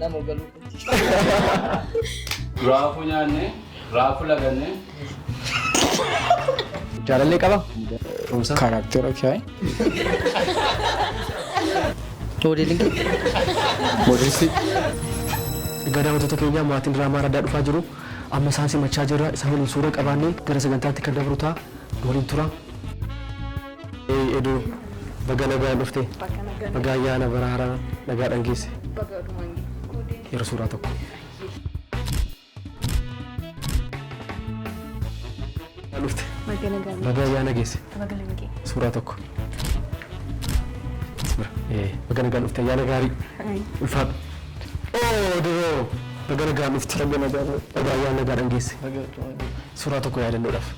nama galu. Raafuu nyaanne, raafuu laganne. Jaalallee qaba? Karaktera kee? Modeling. Modelistii. Egaa daawwattoota keenya maatiin diraamaa addaa dhufaa jiru. Amma isaan simachaa jira. Isaan waliin suura qabaannee gara sagantaatti kan dabru ta'a. Waliin tura. Eduu baga nagaan dhufte. Baga ayyaana bara haaraa nagaadhaan geesse. Yeroo suuraa tokko. Dhufte. Baga ayyaana geesse. Suuraa tokko. Baga nagaan dhufte ayyaana gaarii. Ulfaadha. Diroo baga nagaan dhufte. Baga ayyaana nagaadhaan geesse. Suuraa tokko yaadannoodhaaf.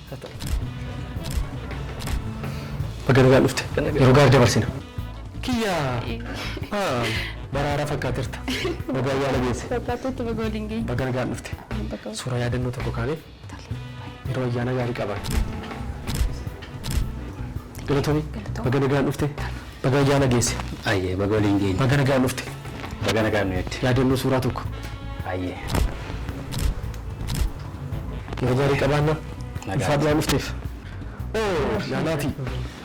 Baga nagaan dhufte. Yeroo gaarii dabarsina. Kiyyaa. Bara haaraa fakkaateerta. Baga ayyaana geesse. Baga nagaan dhufte. Suuraa yaadannoo tokko kaanee yeroo ayyaana gaarii qaban. Galatoomii baga nagaan dhufte. Baga ayyaana geesse. Ayyee baga waliin geenye. Baga nagaan dhufte. Baga nagaan nu jetti. Yaadannoo suuraa tokko. Ayyee. Yeroo gaarii qabaannaa. Ulfaadhaan dhufteef. Naanaati.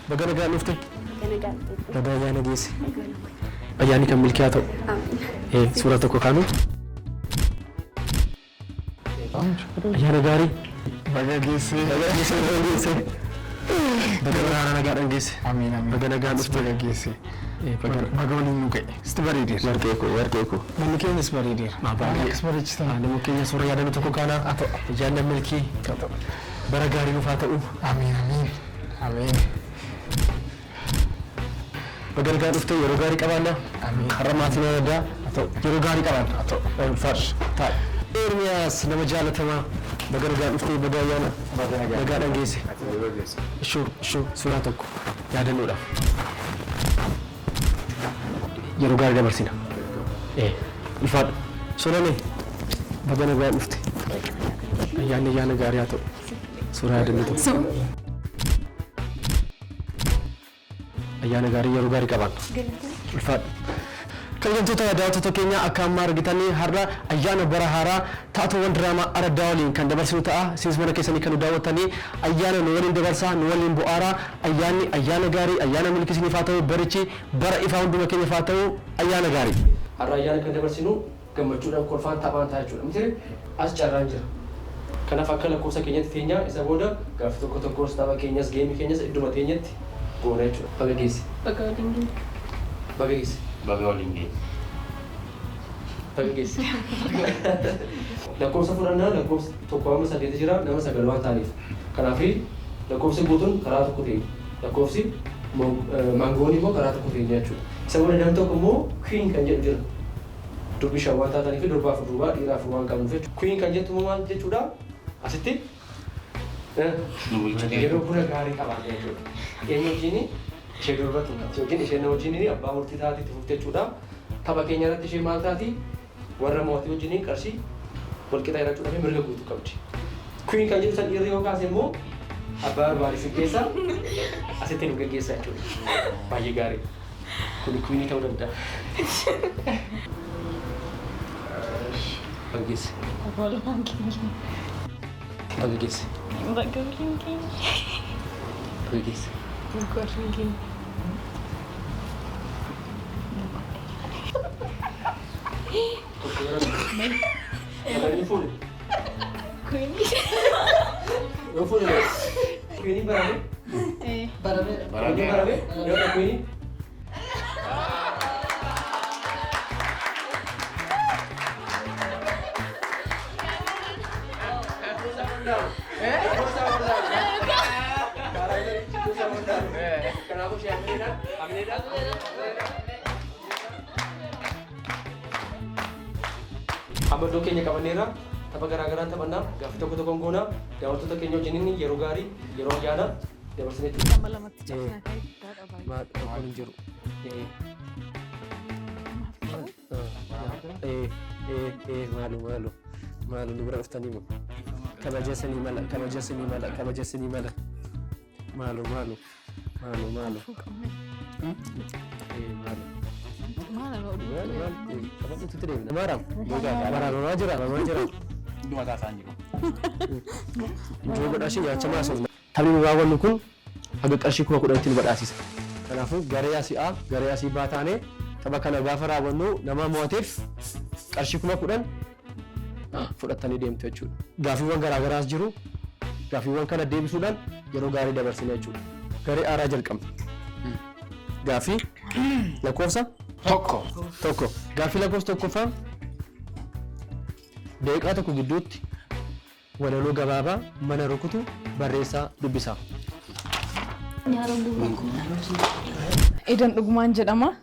Baga nagaan dhufte. Baga ayyaana geesse. Ayyaanni kan milkiyaa ta'u. Suuraa tokko kaanu. Ayyaana gaarii. Baga geesse. Baga geesse. Baga haaraa nagaadhaan geesse. Amiin amiin. Baga nagaan dhufte. Baga geesse. Baga waliin nu ga'e. Sitti bareedeera. Warqee koo. Manni keenyas bareedeera. Akkas bareechisa. Nama keenya suura yaadannoo tokko kaanaa. Ayyaanni milkii. Bara gaarii nuuf haa ta'u. Amiin amiin. Amiin. Baga nagaan dhufte yeroo gaarii qabaannaa. Amiin. Har'a maatiin addaa yeroo gaarii qabaannaa. Ulfaadha. Taa'e. Ermiyaas nama jaalatamaa baga nagaan dhufte baga ayyaana nagaadhaan geesse. Suuraa tokko yaadannoodhaaf. Yeroo gaarii dabarsina. Ulfaadha. Soname baga nagaan dhufte. Ayyaanni ayyaana gaarii haa ta'u. Suuraa yaadannoo tokko. Ayyaana gaarii yeroo gaarii qabaanna. Ulfaadha. Kabajamtoota daawwattoota keenya akka ammaa argitanii har'a ayyaana bara haaraa taatoowwan diraamaa addaa waliin kan dabarsinu ta'a. Isinis mana keessanii kan nu daawwattanii ayyaana nu waliin dabarsaa nu waliin bu'aaraa ayyaanni ayyaana gaarii ayyaana milkii isiniif haa ta'u barichi bara ifaa hunduma keenyaaf haa ta'u ayyaana gaarii. Har'a ayyaana kan dabarsinu gammachuudhaan kolfaan taphaan ta'a jechuudha. Miti as carraan jira. Kanaaf akka lakkoofsa keenyatti teenya isa booda gaafa tokko tokkos tapha keenyas geemii keenyas idduma teenyatti goona jechuudha. Baga geesse. Baga waliin geesse. Baga geesse. Baga waliin geenye. Baga geesse. Lakkoofsa fudhannaa lakkoofsa tokko amma 8 jira nama 9 waan ta'aniif. Kanaaf lakkoofsi guutuun karaa tokko ta'e. Lakkoofsi maangoon immoo karaa tokko ta'e jechuudha. Isa booda namni tokko immoo queen kan jedhu jira. Durbi shan waan taataniif durbaa fi durbaa dhiiraa fi waan qabnuuf jechuudha. Queen kan jettu maal jechuudha? Asitti yeroo buna gaarii qabaate jechuudha. Eenyu wajjin ishee durbatu yookiin ishee nama wajjin abbaa murtii taatee itti fufte jechuudha. Tapha keenya irratti ishee maal taati? Warra mootii wajjin qarshii wal qixa hirachuudhaaf mirga guutuu qabdi. Queen kan jedhu san dhiirri yoo kaase immoo abbaa barbaade si keessa asitti nu gaggeessa jechuudha. Baay'ee gaarii. Kun queen ta'uu danda'a. Baga geesse. Baga geesse. Baga geesse. Queen barame? Barame? Queen? Amadoo keenya qabanneerra tapha garaagaraan taphannaa gaafa tokko tokkoon goonaa daawwattoota keenya wajjin yeroo gaarii yeroo ayyaana dabarsinee jiru. Amma lamatti cafnaa ta'e guddaa qabaa. Maal hin jiru. Maalu nu bira dhuftanii moo kabajasanii mala maalu. Taphni nu raawwannu kun haga qarshii 10,000 nu badhaasisa. Kanaafuu garee asii A garee asii B taanee tapha kana gaafa raawwannu nama mo'ateef qarshii 10,000 fudhattanii deemtu jechuudha. Gaaffiiwwan garaagaraas jiru. Gaaffiiwwan kana deebisuudhaan yeroo gaarii dabarsina jechuudha. Garee Aaraa jalqabna. Gaaffii lakkoofsa tokko. Gaaffii lakkoofsa tokkoffaa daqiiqaa tokko gidduutti walaloo gabaabaa mana rukutu barreessaa dubbisaa. Edan Dhugumaan jedhama.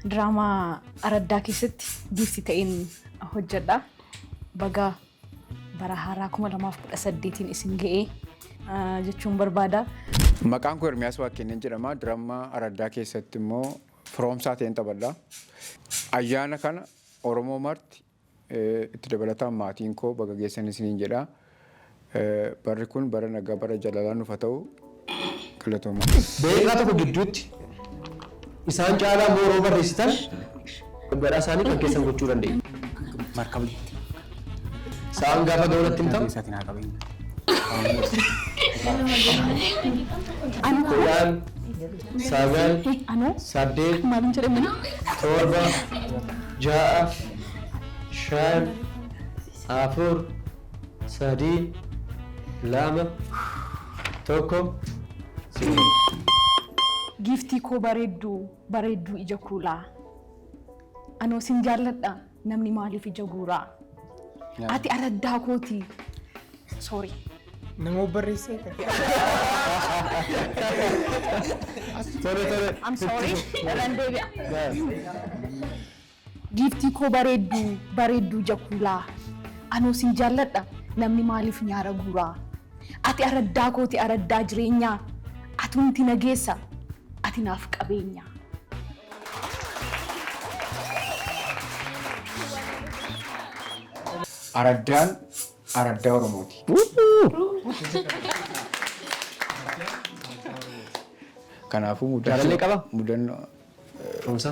Diraamaa Araddaa keessatti giiftii ta'een hojjedha. Baga bara haaraa 2018 isin ga'ee jechuun barbaada. Maqaan koo Ermiyaas Waaqeenyaan jedhama. Diraamaa Araddaa keessatti immoo firoomsaa ta'een taphadha. Ayyaana kana Oromoo marti itti dabalataan maatiin koo baga geessan isiniin jedha. Barri kun bara nagaa bara jalalaan nuuf haa ta'u galatooma. Daqiiqaa tokko gidduutti isaan caalaa mooroo barreessitan gadhaa isaanii kan keessan gochuu danda'u. Markabni. Sa'aan gaafa ga'uudatti himtamu. Kudhan, sagal, saddeet, torba, ja'a, shan, afur, sadii, lama, tokko. Giiftii koo bareedduu ija kuulaa. Anoo sin jaalladha namni maaliif ija guuraa? Ati araddaa kooti. Sorry. Nama barreessee I'm sorry. Giiftii koo bareedduu ija kuulaa. Anoo sin jaalladha namni maaliif nyaara guuraa? Ati araddaa kooti araddaa jireenyaa. Ati wanti nageessa. Ati naaf qabeenya. Araddaan Araddaa Oromooti. Kanaafuu mudannoo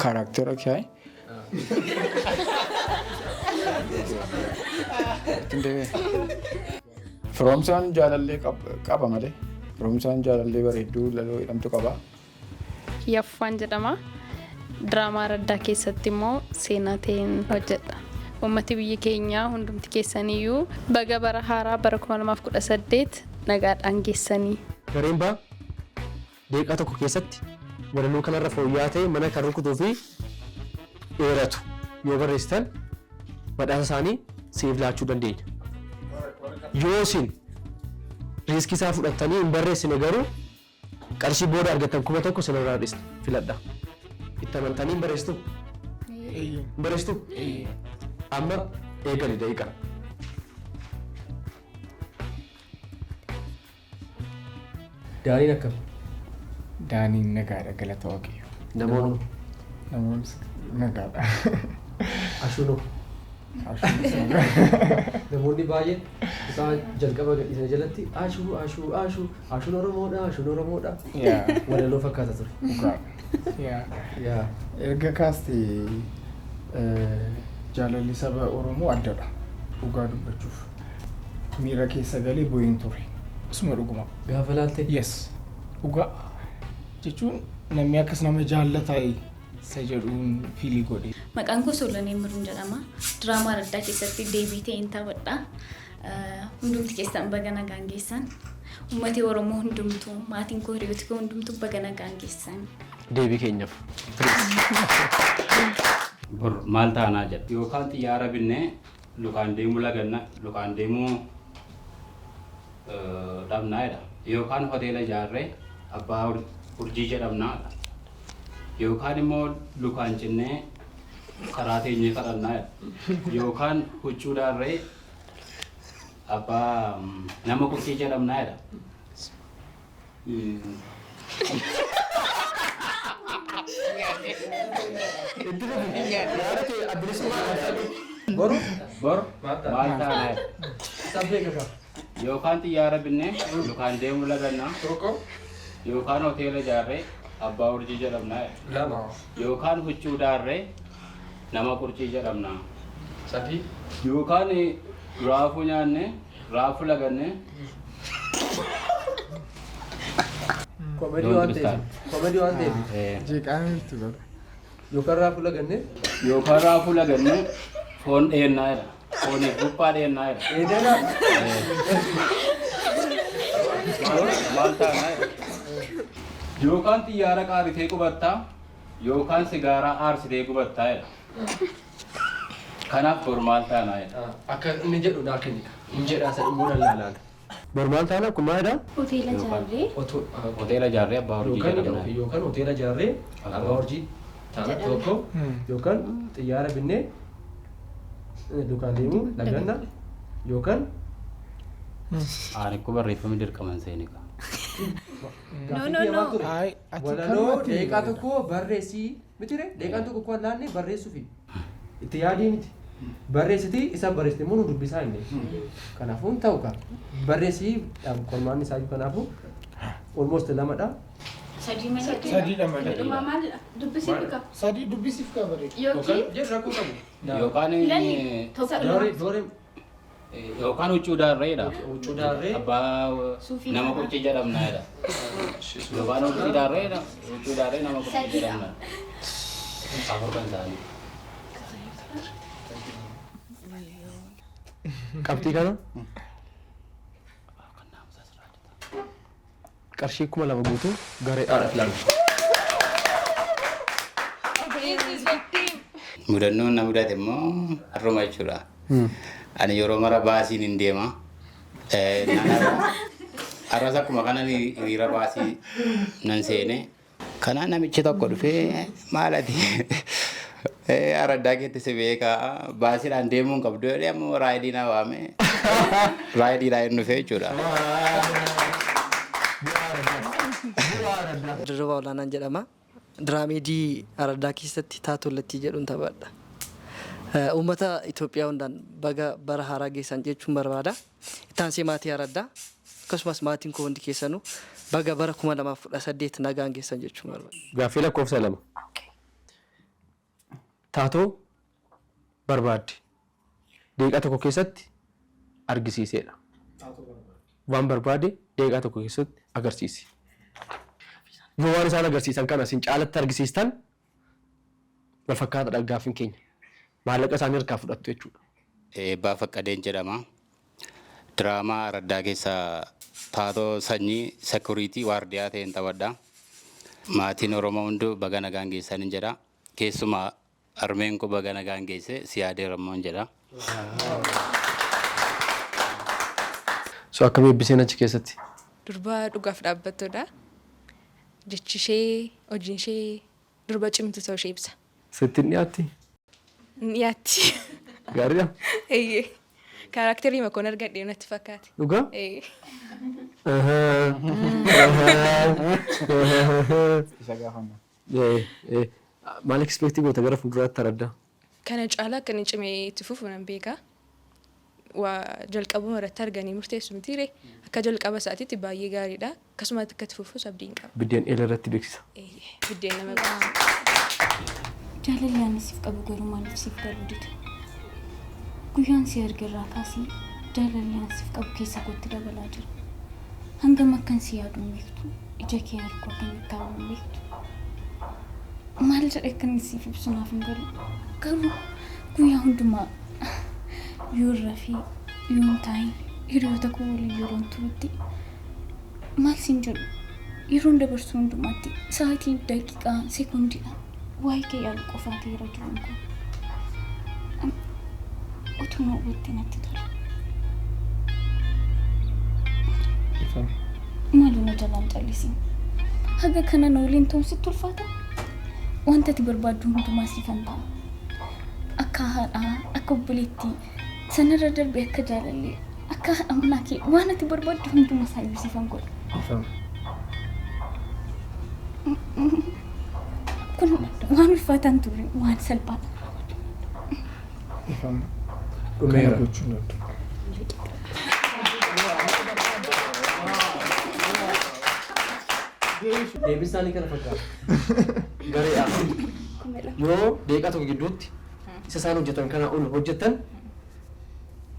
karaktera kee firoomsaan jaalallee qaba malee firoomsaan jaalallee bareedduu laloo hidhamtu qaba. Yaffaan jedhama. Diraamaa Araddaa keessatti immoo seenaa ta'een hojjedha. Uummati biyya keenyaa hundumti keessaniyyuu baga bara haaraa bara 2018 nagaadhaan geessanii. Gareen baa daqiiqaa tokko keessatti walaloo kanarra fooyya'aa ta'e mana kan rukutuu fi dheeratu yoo barreessitan badhaasa isaanii siif laachuu dandeenya. Yoo isin riiskii isaa fudhattanii hin barreessine garuu qarshii booda argattan 1,000 sinirraa filadha. Itti amantanii hin barreessitu? Hin barreessitu? Amma eegali daqiiqaa. Daaniin akkam? Daaniin nagaadha galata waaqayyo. Namoonni Nagaadha. Ashuunoo. Namoonni baay'een isaa jalqaba gadhiisanii jalatti ashuun Oromoodha. Walaloo fakkaata ture. Dhugaadha. Erga kaastee jaalalli saba Oromoo addadha. Dhugaa dubbachuuf. Miira keessa galee boo'iin ture. Isuma dhuguma. Gaafa laaltee? Yes. Dhugaa jechuun namni akkas nama jaallataa isa jedhuun fiilii godhe. Maqaan koo Solanee Miruun jedhama. Diraamaa Araddaa keessatti deebii ta'een taphadha. Hundumti keessan baga nagaan geessan. Uummatni Oromoo hundumtuu, maatiin koo, hiriyooti koo hundumtuu baga nagaan geessan. Deebii keenyaaf. Maal taanaa jedha. Yookaan xiyyaara binnee lukaan deemuu laganna lukaan deemuu dhabnaa jedha. Yookaan hoteela ijaarree abbaa urjii jedhamnaa. Yookaan immoo lukaan cinnee karaa teenyee kadhannaa jedha. Yookaan huccuu daarree abbaa nama qurxii jedhamnaa jedha. Boru maal taanaa jedha. Yookaan xiyyaara binnee lukaan deemuu lagannaa. Yookaan hoteela ijaarree abbaa urjii jedhamnaa jedha. Yookaan huccuu daarree nama qurcii jedhamna. Sadii. Yookaan raafuu nyaanne raafuu laganne. Komedii waan ta'eef. Jeeqaan itti bara. Yookaan raafuu laganne. Yookaan raafuu laganne foon dheennaa jedha. Foon guphaa dheennaa jedha. Eedana. Maal taanaa jedha. Yookaan xiyyaara qaaritee qubattaa yookaan sigaaraa aarsitee qubattaa jedha. Kanaaf bor maal taanaa jedha. Akka inni jedhu naa kennika. Inni jedhaa san immoo laalaala. Bor maal taanaa kun maalidhaa? Hoteela Jaarree. Hoteela Jaarree Abbaa Urjii jedhamna. Yookaan hoteela Jaarree Abbaa Urjii taana tokko yookaan xiyyaara binnee dukaan deemu laganna yookaan Ani ko barreeffamni dirqaman seeni ka. No. Walaloo deeqaa tokko barreessii mitire deeqaan tokko kan laanne barreessuufi itti yaadii miti barreessiti isa barreessite immoo nu dubbisaa inni kanaafuu ta'u ka barreessii qormaan isaa kanaafuu almost lamadha. Sadii dha Sadii dubbisiif ka bareedu. Yookaan yookaan huccuu daarreedha. Huccuu daarree Abbaa nama qurcii jedhamna jedha. Yookaan huccuu daarreedha. Huccuu daarree nama qurcii jedhamna. Afur kan isaanii. qabxii kana qarshii 2,000 guutuu gareedhaadhaaf laala. Mudannoon na mudate immoo harruma jechuudha. Ani yeroo mara baasiin hin deema. Arras akkuma kana hiriira baasii nan seene. Kanaan namichi tokko dhufee maal ati araddaa keetti si beekaa baasiidhaan deemuu hin qabdu jedhee ammoo raayidii na waame. Raayidiidhaan hin dhufee jechuudha. Dirribii olaanaan jedhama. Diraameedii araddaa keessatti taatollattii jedhuun taphadha. Uummata Itoophiyaa hundaan baga bara haaraa geessan jechuun barbaada. Itaansee maatii araddaa akkasumas maatiin koo hundi keessanuu baga bara 2018 nagaan geessan jechuun barbaada. Gaaffii lakkoofsa 2. Taatoo barbaadde deeqaa tokko keessatti argisiiseedha. Waan barbaade deeqaa tokko keessatti agarsiisi. Yoo waan isaan agarsiisan kana isin caalatti argisiistan wal fakkaataadha gaaffiin keenya. Maallaqa isaanii harkaa fudhattu jechuudha. Eebbaa Faqqadeen jedhama. Diraamaa araddaa keessa taatoo sanyii sekuriitii waardiyaa ta'een taphadha. Maatiin Oromoo hunduu baga nagaan geessan hin jedha. Keessumaa Armeen ko baga nagaan geesse siyaadee Rammoon jedha. So akkam eebbiseen achi keessatti? Durba dhugaaf dhaabbattoodha. Jechi ishee, hojiin ishee durba cimtu ta'uu ishee ibsa. Sitti hin dhiyaatti? Hin dhiyaatti. Gaariidha? Eeyyee. Kaaraakterii makoon argadhee natti fakkaate. Dhugaa? Eeyyee. Isa gaafanna. Maal ekspektii goota gara fuulduraatti araddaa? Kana caalaa akka inni cimee itti fufu nan beeka. Waa jalqabuma irratti arganii murteessu mitiire akka jalqaba isaatiitti baay'ee gaariidha. Akkasumas akka itti fufus abdiin qaba. Biddeen eela irratti beeksisa. Eeyyee. Biddeen nama beeksisa. Jaalalli ani siif qabu garuu maaliif siif galuu dide? Guyyaan si argirraa kaasii jaalalli ani siif qabu keessa kootti dabalaa jira. Hangam akkan si yaadu beektu, ija kee arguu akkan taa'u beektu. Maal jedhee akkan siif ibsu naaf hin galu. Garuu guyyaa hundumaa yoo irraa fi yoo hin taa'in hiriyoota koo waliin yeroon turutti maal siin jedhu yeroon dabarsu hundumaatti sa'aatii daqiiqaa sekoondiidhaan waa'ee kee yaadu qofaa ta'eera jiruun kun utuma hubattee natti tola. Maali na jalaan callisiin haga kana na waliin ta'uun sitti ulfaata? Wanta ati barbaaddu hundumaa siifan ta'a. Akka haadhaa, akka obboleettii sanarra darbee akka jaalallee akka haadha manaa kee waan ati barbaaddu hundumaa isaa siifan godha. Kun waan ulfaataan turre waan salphaadha. Dhumeera. Deebisaanii kana fakkaata. Gareedhaaf. Yoo deeqaa tokko gidduutti isa isaan hojjetan kana ol hojjetan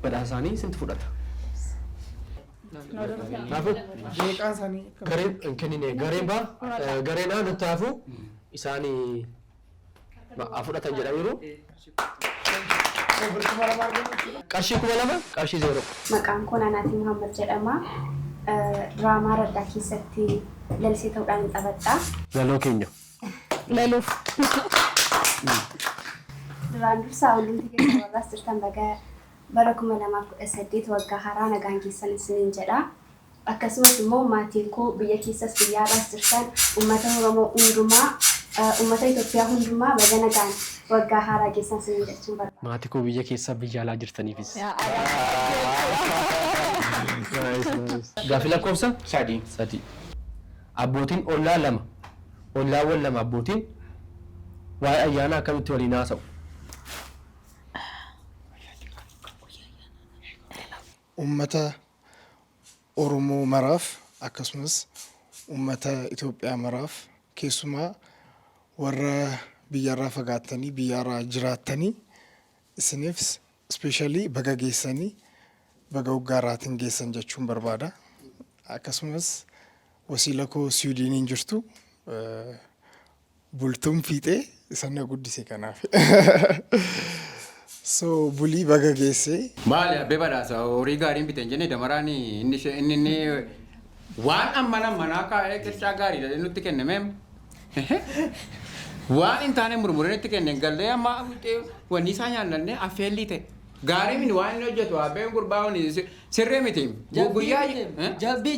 badhaasaanii sinti fudhata. Meeqaan isaanii Gareen kennine gareen baa gareen nutti hafu isaanii fudhatan jedhaniiru. Qarshii 2,000 qarshii 0. Maqaan koo Naanaatii Muhammad jedhama. Diraamaa Araddaa keessatti lalisee ta'uudhaan taphataa. Laloo keenya. Laluuf. Duraan dursaa hundumti keessa warraas jirtan bara 2018 waggaa haaraa nagaan keessan isiniin jedha. Akkasumas immoo maatiin koo biyya keessas biyya alaas jirtan uummata Oromoo hundumaa uummata Itoophiyaa hundumaa baga nagaan waggaa haaraa keessan isiniin jechuun barbaada. Maatii koo biyya keessa biyya alaa jirtaniifis. Gaaffii lakkoofsa? 3. Abbootiin ollaa 2. Ollaawwan 2 abbootiin waa'ee ayyaana akkamitti waliin haasa'u? uummata Oromoo maraaf akkasumas uummata Itoophiyaa maraaf keessumaa warra biyyarraa fagaattanii biyyarraa jiraattanii isiniif ispeeshaalii baga geessanii baga waggaarraatiin geessan jechuun barbaada. Akkasumas wasiila koo Siwiidiniin jirtu bultuun fiixee isaan na guddise kanaaf. So bulii baga geesse. Maali abbee badhaasa horii gaariin bitan jenne damaraan inni waan ammana manaa kaa'ee qircaa gaariidha nutti kenname. Waan hin taane murmureen itti kenne gallee amma wanni isaa nyaannanne affeellii ta'e. Gaarii min waan inni hojjetu abbeen gurbaan sirree miti. Guyyaa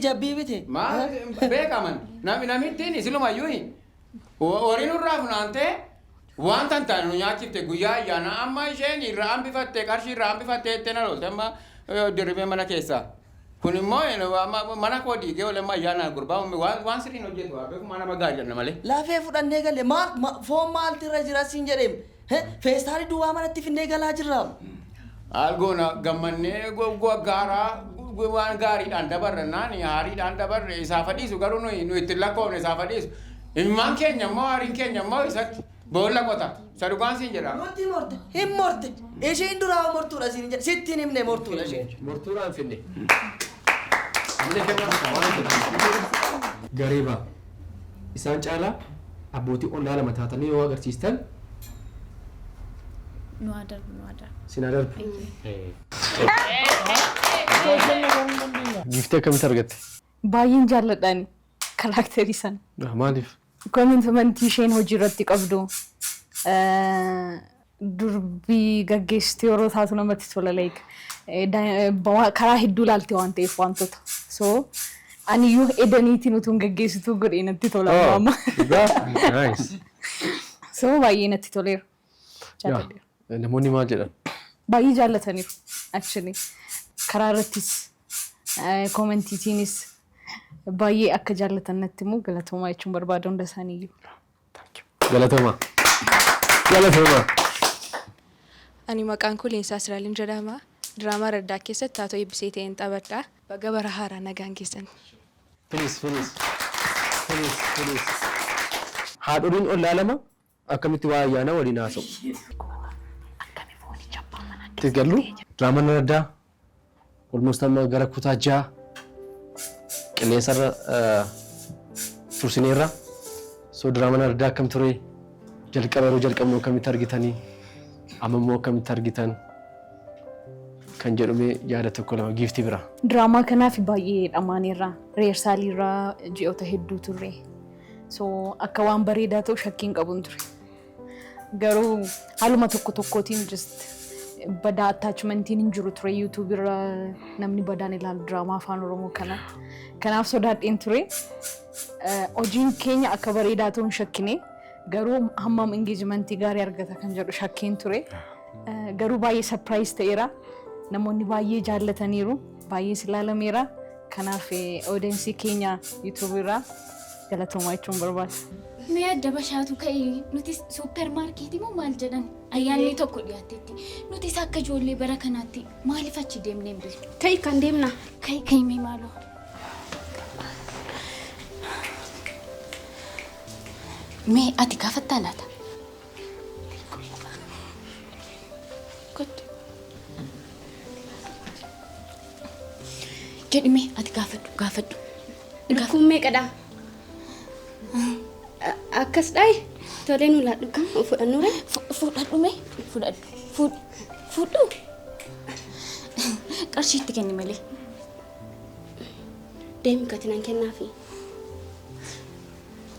jabbii miti. Maal beekaman namni ittiin silumayyuu horiin irraa funaantee waan tantaan nyaachifte guyyaa ayyaana amma isheen irraa hambifatte qarshii irraa hambifatte ittiin aloolte amma dirribee mana keessaa. Kun immoo mana koo diigee olemma ayyaana gurbaa waan sirriin hojjetu beekuma nama gaarii jenna malee. Lafee fudhannee galle foon maaltu irra jira siin jedheem feestaalii duwwaa manatti finnee galaa jirra. Algoona gammannee gaaraa waan gaariidhaan dabarrannaan haariidhaan dabarre isaa fadhiisu garuu nu ittiin lakkoofne isaa fadhiisu. Immaan keenya immoo hariin keenya immoo isatti boolla qota. Sadukaan siin jedhama. Morti morte hin morte isheen duraa mortuudha siin jedhe sittiin himne mortuudha isheen. Mortuudhaan finne. Gareebaa isaan caalaa abbootii ollaa 2 taatanii yoo agarsiistan Nu adarbu. sinaa darbu. Giftee akkamitti argatte? Baay'een jaalladhaan karakterii sana. Maaliif? Komintimentii isheen hojii irratti qabdu durbii gaggeessitee yeroo taatu namatti tola karaa hedduu ilaalte waan ta'eef wantoota. So aniyyuu edaniitiin utuun gaggeessituu godhee natti tola amma. So baay'ee natti toleera. Namoonni maal jedhan? Baay'ee jaallataniiru actually karaa irrattis koomentiitiinis baay'ee akka jaallatan natti immoo galatoomaa jechuun barbaada hunda isaaniiyyuu. Galatoomaa. Galatoomaa. Ani maqaan koo Leensaa Siraalim jedhama. Diraamaa Araddaa keessatti taatoo eebbisee ta'een taphadha. Baga bara haaraa nagaan keessan. Finiis. Haadholiin ollaa 2 akkamitti waa ayyaana waliin haasa'u? Itti gallu diraamaan Araddaa almost amma gara kutaa 6 qilleensarra tursineerra. So diraamaan Araddaa akkam ture? Jalqaba jalqabnu akkamitti argitanii? Amma immoo akkamitti argitan? Kan jedhume yaada tokko 2 giiftii bira. Diraamaa kanaaf baay'ee dhamaaneerra. Reersaaliirraa ji'oota hedduu turre. So akka waan bareedaa ta'u shakkiin qabuun ture. Garuu haaluma tokkootiin just badaa attachmentiin hin jiru ture YouTube irra namni badaan ilaalu diraamaa afaan Oromoo kana. Kanaaf sodaadheen ture. Hojiin keenya akka bareedaa ta'u hin shakkine. Garuu hammam engagementii gaarii argata kan jedhu shakkiin ture. Garuu baay'ee surprise ta'eera. Namoonni baay'ee jaallataniiru. Baay'ee ilaalameera. Kanaaf audience keenya YouTube irraa galatoomaa jechuun barbaada. Mee adda bashaatu ka'ee nuti suupermaarkeetii moo maal jedhan ayyaanni tokko dhiyaatetti nuti akka ijoollee bara kanaatti maaliif achi deemnee hin beeknu? Ka'ii kan deemna. Ka'ii mee maaloo? Mee ati gaafattaa laata? jedhime ati gaafadhu. Lukkuun meeqadha? Akkas dhayi tolee nu laadhu fudhannuure. Fudhu. Qarshiitti kenni malee. Deemi katinan kennaafi.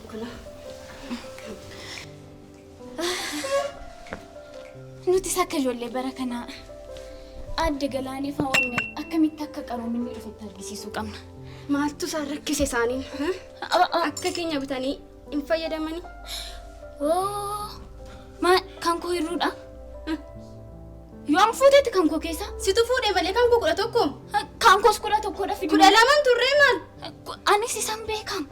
Kuna. Nuti akka ijoollee bara kanaa adda galaanii fa'oonne akkamitti akka qaroominni dhufetti argisiisuu qabna. Maaltu isaan rakkise isaaniin? Akka keenya bitanii hin fayyadamanii? Kan koo hirruudha? Yoom fuuteetti kan koo keessa? Situ fuudhee malee kan koo 11. Kan koos 11dha fidi. 12 turree maal? Anis isan beekam.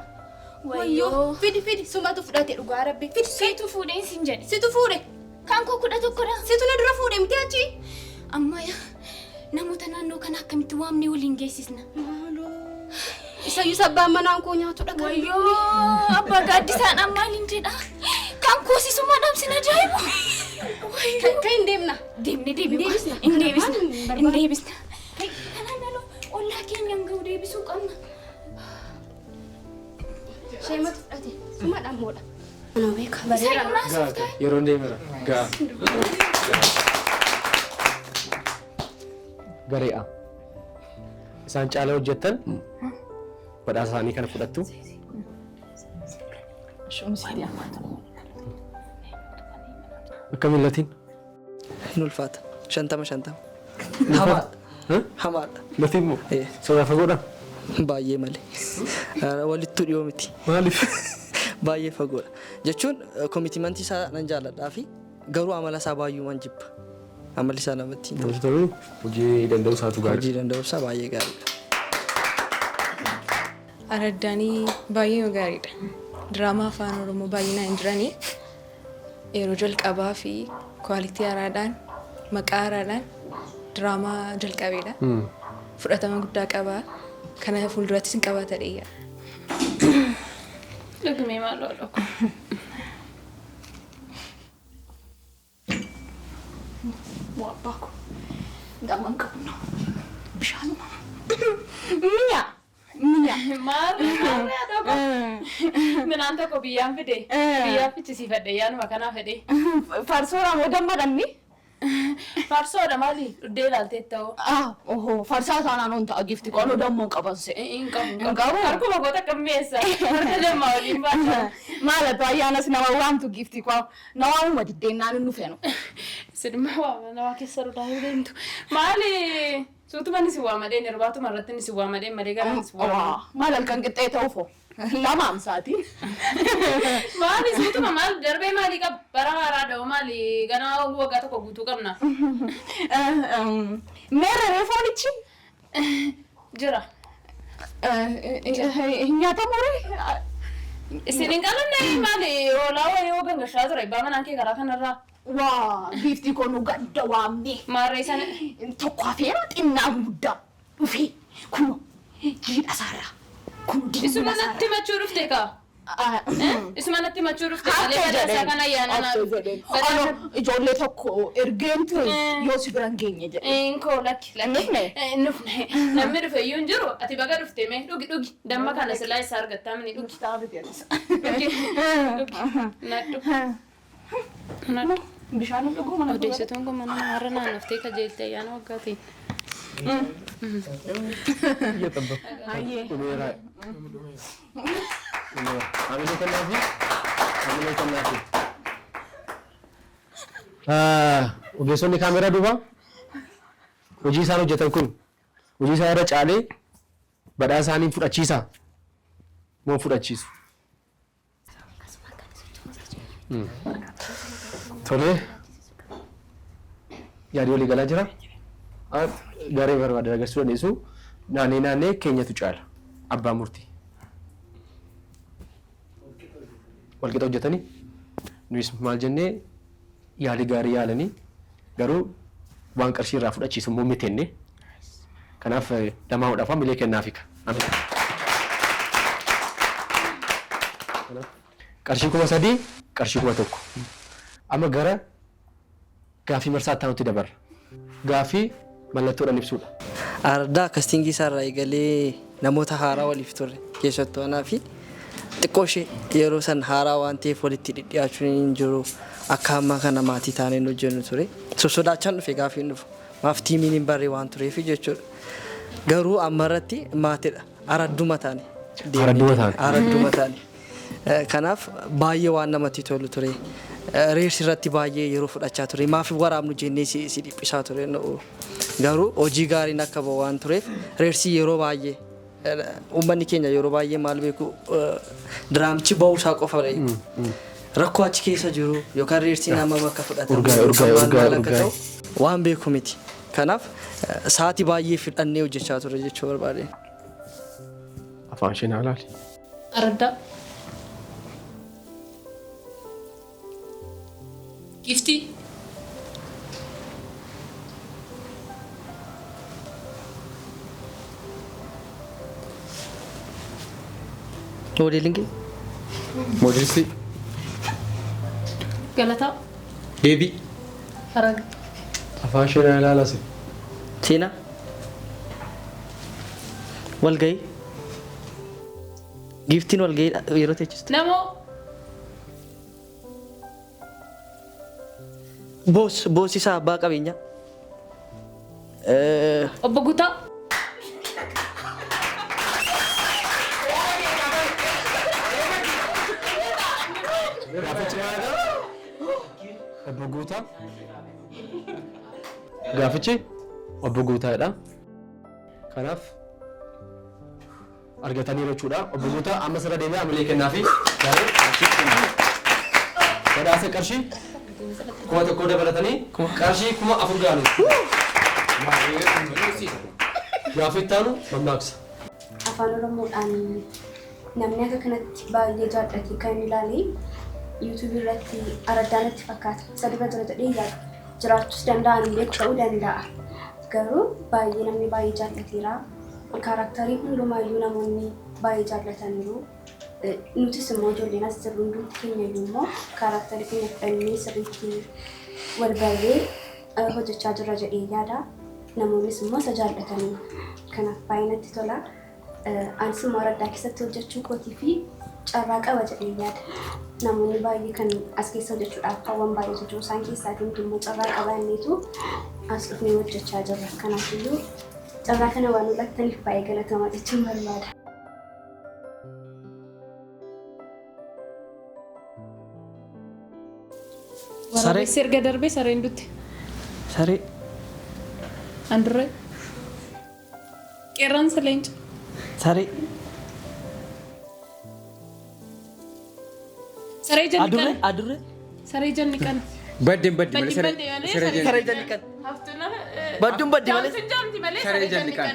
Wayyoo fidi sumatu fudhate dhugaa rabbi. Fidi Situ fuudhee sin jedhe. situ fuudhe. Kan koo 11dha. Situ na dura fuudhe miti achi. Ammayya namoota naannoo kana akkamitti waamnee waliin geessisna. Isayyuu sabbaan manaan koo nyaatu dhagaa. Wayyoo abbaa gaaddisaan ammaaliin jedha. Kan koosisuma dhabsin ajaa'ibu. Kan hin deemna. Hin deebisna. Kanaan dhaloo ollaa keenyaan ga'u deebisuu qabna. Sheematu fudhate sumadhaan moodha. Anoo beeka bareera. Yeroo deemera. Gaa. Garee'a. Isaan caalaa hojjettan badhaasa isaanii kana fudhattu. Akka millatiin? Hin ulfaata. 50. Hamaadha. Latiin moo? Sodaa fagoodha? Baay'ee malee. Walittuu dhiyoo miti. Maaliif? Baay'ee fagoodha. Jechuun koomitimantii isaa nan jaalladhaa fi garuu amala isaa baay'umaan jibba. Amalli isaa namatti hin Namatti tolu hojii danda'u isaatu gaarii. Hojii danda'u isaa baay'ee gaariidha. Araddaanii baay'ee gaariidha. Diraamaa afaan Oromoo baay'inaan hin jiranii yeroo jalqabaa fi kwaalitii haaraadhaan maqaa haaraadhaan diraamaa jalqabeedha. Fudhatama guddaa qaba. Kana fuuldurattis hin qabaata dheeyya. Dhugumee maal dhokko? Wabbako. Daman kamu. Bishaan. Minya. Maal dhokko? Minaan tokko biyyaan fide. Biyyaa fichisiifadhe yaanuma kanaa fedhe. Farsoodhaan moo dammadhanni? Farsoodha maali? Dhuddee ilaaltee ta'u. Farsaa isaanaan on ta'a gifti qoonuu dammoon qabanse. Hin qabu. Harkuma goota qammeessa. Harka lammaa waliin baata. Maalatu ayyaanas nama waamtu gifti qoo nawaamuma diddeennaan hin dhufenu. Sidima waama nama keessa dhudaa yoo deemtu. Maali? Suutumaan si waamadeen irbaatuma irratti si waamadeen malee garaan si waamadeen. Maal halkan qixxee ta'uufoo? Lamaan saatii. Maali suutuma maal darbee maali qaba? Bara haaraa da'oo maali ganaa waggaa tokko guutuu qabna. Meerra reefoonichi? Jira. Nyaatamuree? Isin hin qalanne maali hoolaa wayii yoo gangashaa ture abbaa manaan kee karaa kanarraa. Waa gifti konu gadda waamne. Maarree sana tokko hafeera xinnaa guddaa dhufee kun jiidha saarraa. Isuma natti machuu dhufte kaa? Isuma natti machuu dhufte malee badhaasaa kana ayyaananaa. Ijoollee tokko ergeen ture yoo si biran geenye jedhe. Inkoo lakki. Nufne. Namni dhufe iyyuu hin jiru ati baga dhufte mee dhugi damma kana silaa isaa argattaa mini dhugi. Dhugi. Nadhu. Bishaan dhuguu mana odeessituun kun mana namarra naannoftee kajeeltee ayyaana waggaatiin. Ogeessonni kaameraa duuba hojii isaan hojjetan kun hojii isaa irra caalee badhaasa isaanii fudhachiisaa moo fudhachiisu? Tole yaadii walii galaa jira. Garee barbaade agarsiisuu dandeessu. Naannee keenyatu caala. Abbaa murtii. Walqixa hojjetanii nuyis maal jennee yaadii gaarii yaalanii garuu waan qarshii irraa fudhachiisu immoo mitenne. Kanaaf lamaa hodhaafaa milee kennaafika. Qarshii 3,000 qarshii 1,000. Amma gara gaafii marsaa itti dabarra. gaafii mallattoodhaan ibsudha. Ardaa kastingii isaarraa eegalee namoota haaraa waliif turre keessattuu anaa fi xiqqoo ishee yeroo san haaraa waan ta'eef walitti dhidhiyaachuun hin jiru akka ammaa kana maatii taanee hojjennu ture. Sosodaachaan dhufe gaafii hin dhufu. Maaf tiimiin hin barree waan tureef jechuudha. Garuu amma irratti maatiidha. Aradduma taane. Aradduma taane. Kanaaf baay'ee waan namatti tolu ture. Reersi irratti baay'ee yeroo fudhachaa ture. Maaf waraabnu jennee si dhiphisaa ture. Garuu hojii gaariin akka bahu waan tureef reersi yeroo baay'ee uummanni keenya yeroo baay'ee maal beeku diraamchi bahuusaa qofa rakkoo achi keessa jiru yookaan reersi nama bakka fudhatamu waan beeku miti. Kanaaf sa'aatii baay'ee fidhannee hojjechaa ture jechuu barbaade. Afaan isheen haalaali. Ardaa. Giftii. Modeelingi. Modeelsi. Galataa. Deebii. Haraga. Afaan isheen haalaalasi. Seenaa. Walgahii. Giftiin walgahii yeroo teechistu. Namoo. Boos isaa abbaa qabeenyaa. Obbo Guutaa. Obbo Guutaa. Gaafichi obbo Guutaadha. Kanaaf argatanii jechuudha. Obbo Guutaa amma sirra deemee amalee kennaafi badhaasa qarshii 1,000 dabalatanii qarshii 4,000 gaanu. Gaafii taanu mammaaksa. Afaan Oromoodhaan namni akka kanatti baay'ee jaallatee kan ilaale YouTube irratti Araddaan itti fakkaata. Sadii jira jedhee yaada. Jiraachuus danda'an illee ta'uu danda'a. Garuu baay'ee namni baay'ee jaallateera. Kaaraktariin hundumaayyuu namoonni baay'ee jaallataniiru. Nutis immoo ijoolleen as jirru hundumti keenya immoo kaaraktarii keenya fudhannee sirriitti wal barree hojjechaa jirra jedhee yaada. Namoonnis immoo isa jaallataniiru. Kanaaf baay'ee natti tola. Anis immoo Araddaa keessatti hojjechuu kootii fi carraa qaba jedhee yaada. Namoonni baay'ee kan as keessa hojjechuudhaaf hawwan baay'ee jiru. Isaan keessaatiin immoo carraa qabaanneetu as dhufnee hojjechaa jirra. Kanaafiyyuu carraa kana waan mul'attaniif baay'ee galatamaa jechuun barbaada. Waraabessi erga darbee sareen dutti. Saree. Andurree. Qeerransa leenca. Saree. Saree janni kan. Adurree. Saree janni kan. Baddi malee Saree janni kan. Badduun baddi malee. Saree janni kan.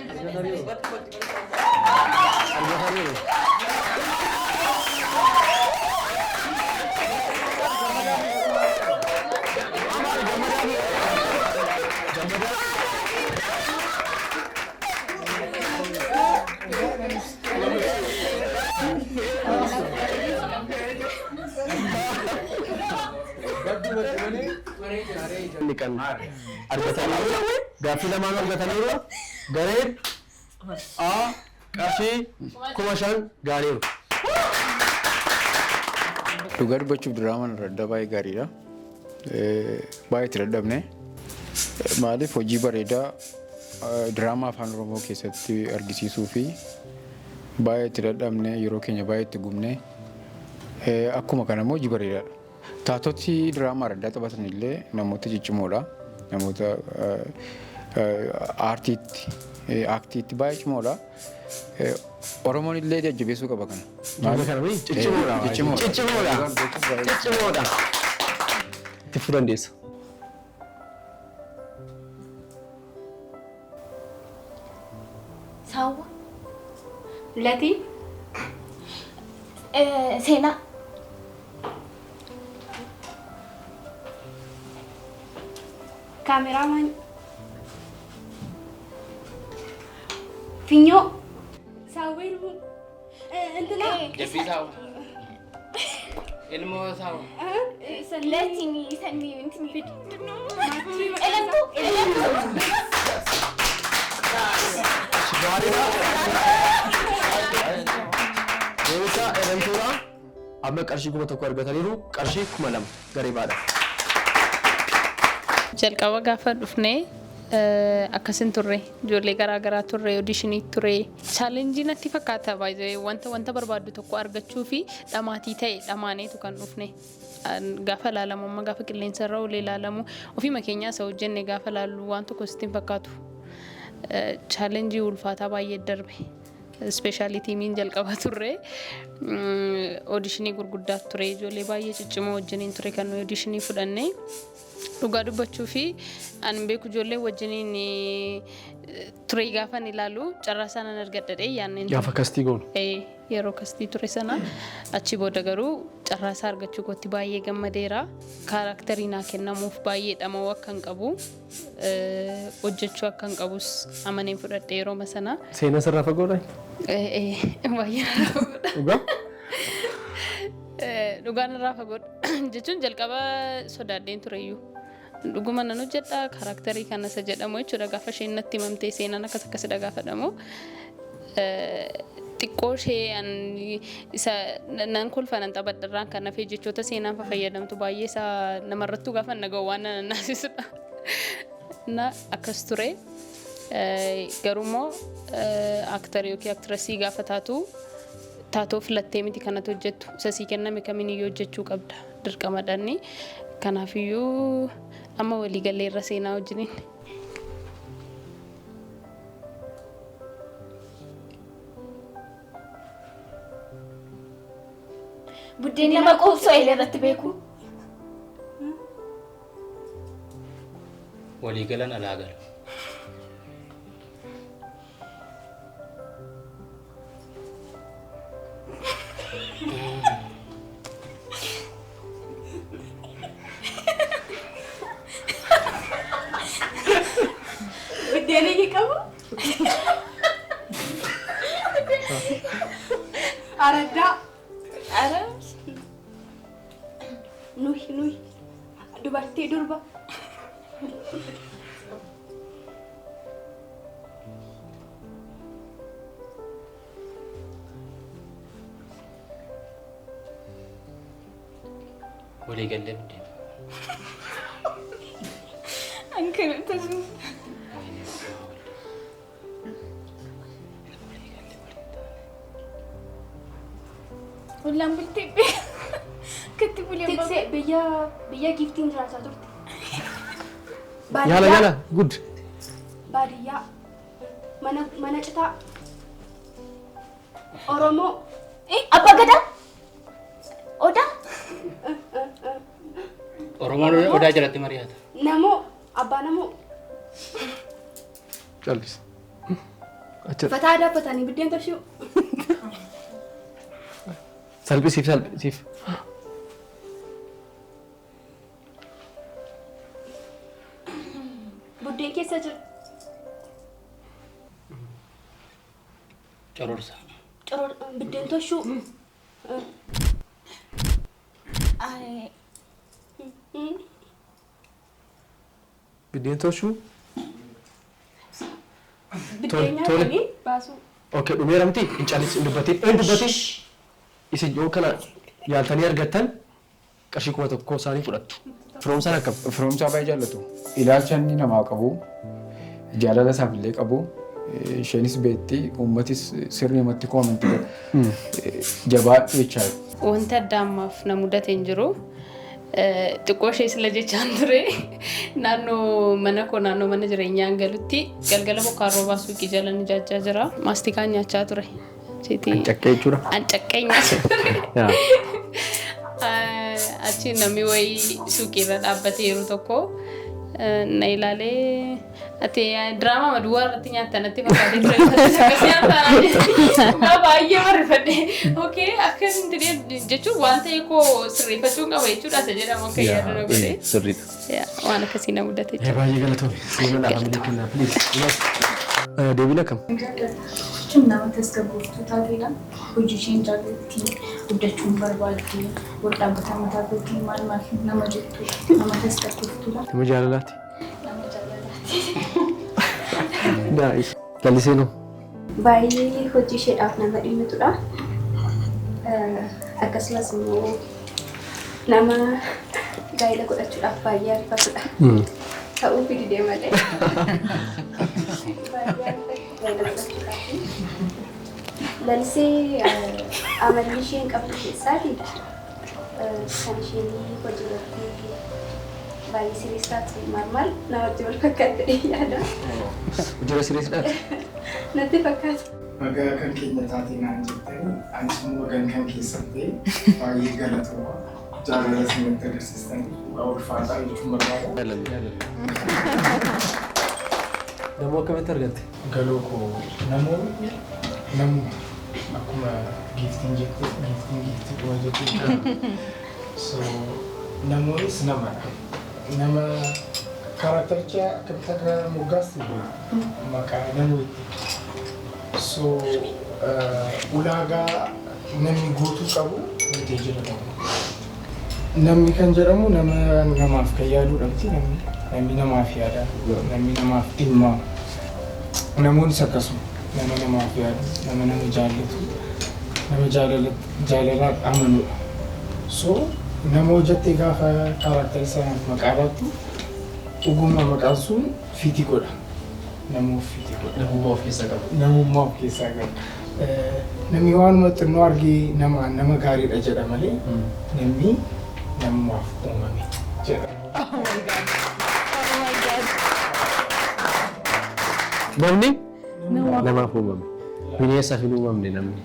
Kan argatanii gaafii lamaan argataniiru gareen A qarshii 5,000 gaaniiru. Dhugaa dubbachuuf diraamaan Araddaa baay'ee gaariidha. Baay'ee itti dadhabne. Maaliif hojii bareedaa diraamaa afaan Oromoo keessatti argisiisuu fi baay'ee itti dadhabne yeroo keenya baay'ee itti gubne akkuma kana immoo hojii bareedaadha. Taatoti diraamaa Araddaa taphatan illee namoota ciccimoodha. Namoota aartiitti baay'ee cimoodha. Oromoon illee jajjabeessuu qaba kana. Ciccimoodha. Itti fufuu dandeessa. Saawwa. Latii. Seenaa. Kaameramaan. Finyoo. Saawwa ilmu. Intalaa. Ilmoo isaa. Salleetini sanii intini fidu. Gaariidha. Deebisa eegamtuudha. Amma qarshii 1,000 argataniiru qarshii 2,000 garee baadha. Jalqaba gaafa dhufnee akkasin turre ijoollee garaagaraa turre auditionii turre chaalenjii natti fakkaata baay'ee wanta barbaaddu tokko argachuu fi dhamaatii ta'e dhamaaneetu kan dhufne gaafa laalamu amma gaafa qilleensa irra olee laalamu ofii keenyaa isa hojjenne gaafa laallu waan tokko sitti hin fakkaatu chaalenjii ulfaataa baay'ee darbe ispeeshaalii tiimiin jalqaba turre auditionii gurguddaa ture ijoollee baay'ee ciccimoo wajjiniin ture kan nuyi auditionii fudhanne dhugaa dubbachuu fi ani beeku ijoollee wajjiniin ture gaafan ilaalu carraasaan an argadhadhe yaanneen Gaafa kastii goonu. yeroo kastii ture sana achi booda garuu carraasaa argachuu kootti baay'ee gammadeera kaaraakterii naa kennamuuf baay'ee dhama'uu akka hin qabu hojjechuu akka hin qabus amaneen fudhadhe yeroo sana. Seenaa sirraa fagoodha? Baay'ee irraa fagoodha. Dhugaa? Dhugaan irraa fagoodha jechuun jalqaba sodaadheen tureyyuu. Dhuguma nan hojjedha kaaraakterii kana isa jedhamu jechuudha gaafa isheen natti himamtee seenaan akkasidha gaafa jedhamu. Xiqqoo ishee isa nan kolfanan taphadharraan kan nafee jechoota seenaan fayyadamtu baay'ee isa namarrattuu gaafa naga'u waan nan naasisudha. Na akkas ture garuummoo aaktarii yookiin aaktiresii gaafa taatoo filattee miti kanatu hojjettu isa sii kenname kamiin iyyuu hojjechuu qabda dirqamadhaani kanaafiyyuu amma walii galee irra seenaa wajjiniin. Buddeen nama qoobsoo eelee irratti beeku. Walii galan alaa gala. Buddeen eegi qabu. Araddaa. Ara. Nuyi. Dubartii durba. Walii galee buddeen. Ankara tasu. Ulang bulti. Kati boleh apa? Tikse biya gifting rasa turte. Yala, good. Baadiyyaa mana citaa Oromoo Abbaa Gadaa? Odaa? Oromoon odaa jalatti mari'ata. namoo abbaa namoo Callis. fataa aadaa biddeen tolchuu Salphisiif. buddeen keessa jira Cororsa. biddeen tolchuu Biddeen tolchuu. biddeen nyaatanii baasuu Okay, dhumeeramti hin callis hin dubbatin. Isin yoo kana yaaltanii argattan qarshii 1,000 isaanii fudhattu. Firoomsaan akkam? Firoomsaa baay'ee jaallatu. Ilaalcha inni namaa qabu, jaalala isaaf illee qabu, isheenis beekti, uummatis sirriimatti koomantii jabaadhu jechaadha. Wanti adda ammaaf na mudate hin jiru. Xiqqoo ishee sila jechaan ture naannoo mana jireenyaan galutti galgala bokkaan roobaa suuqii jala ni jaajaa jira. Maastikaan nyaachaa ture. Ancaqqee jechuudha. Ancaqqee nyaachaa. Achi namni wayii suuqii irra dhaabbatee yeroo tokko na ilaalee ati diraamaa maduwaa irratti nyaattan natti fakkaatee ture. Akkasii nyaattan baay'ee barreeffadhe. Okay, akkas jechuun waan ta'e koo sirreeffachuu qaba jechuudha isa jedhamu akka yaadana godhe. Sirriidha. Waan akkasii na mudate jechuudha. Baay'ee galatoome. Siima dhaabamanii kennaa, please. Deebiin akkam? Jechuun nama tasgabbooftuu taateedha. Hojii isheen jaallattii guddachuun barbaadu wal dhaabbataa mataa gochuun maal nama jettu nama tasgabbeeffatudha. Nama jaalalaati. Nama jaalalaati. Nice. Jalliseenoo. Baay'ee hojii isheedhaaf nama dhimmitudha. Akkasumas immoo nama gaa'ela godhachuudhaaf baay'ee ariifatudha. Ta'uu fi didee malee. Lalisee amalli isheen qabdu keessaati kan isheen hojii irratti baay'ee siriisaatti maal namatti wal fakkaate yaada. Hojii siriisaadha. Natti fakkaata. Magaa kan keenya taatee naan jettanii anis immoo magaan kan keessan ta'e baay'ee galatoomaa jaalala isinitti agarsiistanii dhugaa ulfaataa jechuun barbaada. Namoo akkamitti argatte? Galoo koo namoonni akkuma giiftiin jettee giiftii kuma jettee so namoonnis namadha. Nama kaaraktaricha akkamitti akka moggaasti maqaa namootti. So ulaagaa namni guutuu qabu guutee jira. Namni kan jedhamu namaaf kan yaadudha. Namni namaaf yaada. Namni namaaf dhimma. Namoonnis akkasuma nama namaaf yaadu, nama jaallatu, nama jaalalaan amanudha. So nama hojjattee gaafa karakteri sana maqaa laattu dhuguma maqaan sun fiitii godha. Namuuf fiitii godha. Namummaa of keessaa qaba. Namummaa of keessaa qaba. Namni waanuma xinnoo argee nama gaariidha jedha malee namni namaaf uumame jedha. Namni namaaf uumame. Bineensaaf hin uumamne namni.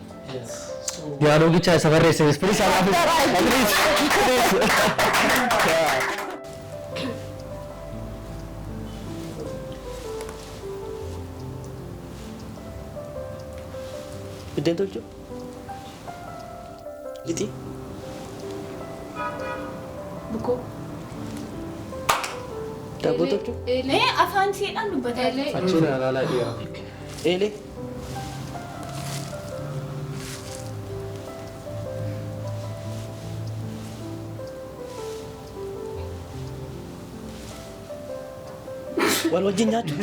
Diyaaloogichaa isa barreesse Ispiriis alaafis. Biddeen tolchu? Iti? Bukoo. Daabboo tolchu? Eelee afaan siidhaan dubbataa jira. Achiin alaalaa dhiyaa. Eelee? Wal wajjin nyaatu?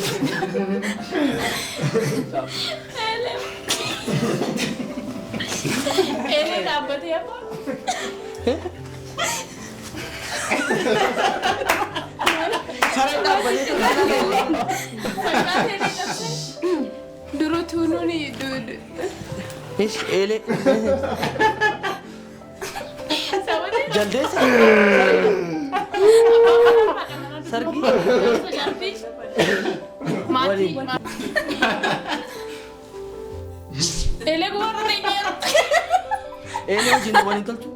Eelee dhaabbatee afaan. Durutuu nuni Ish eelee? Jaldeessa? Sargi? Maatii. Eelee goora deemeera. Eelee wajjin waliin tolchu?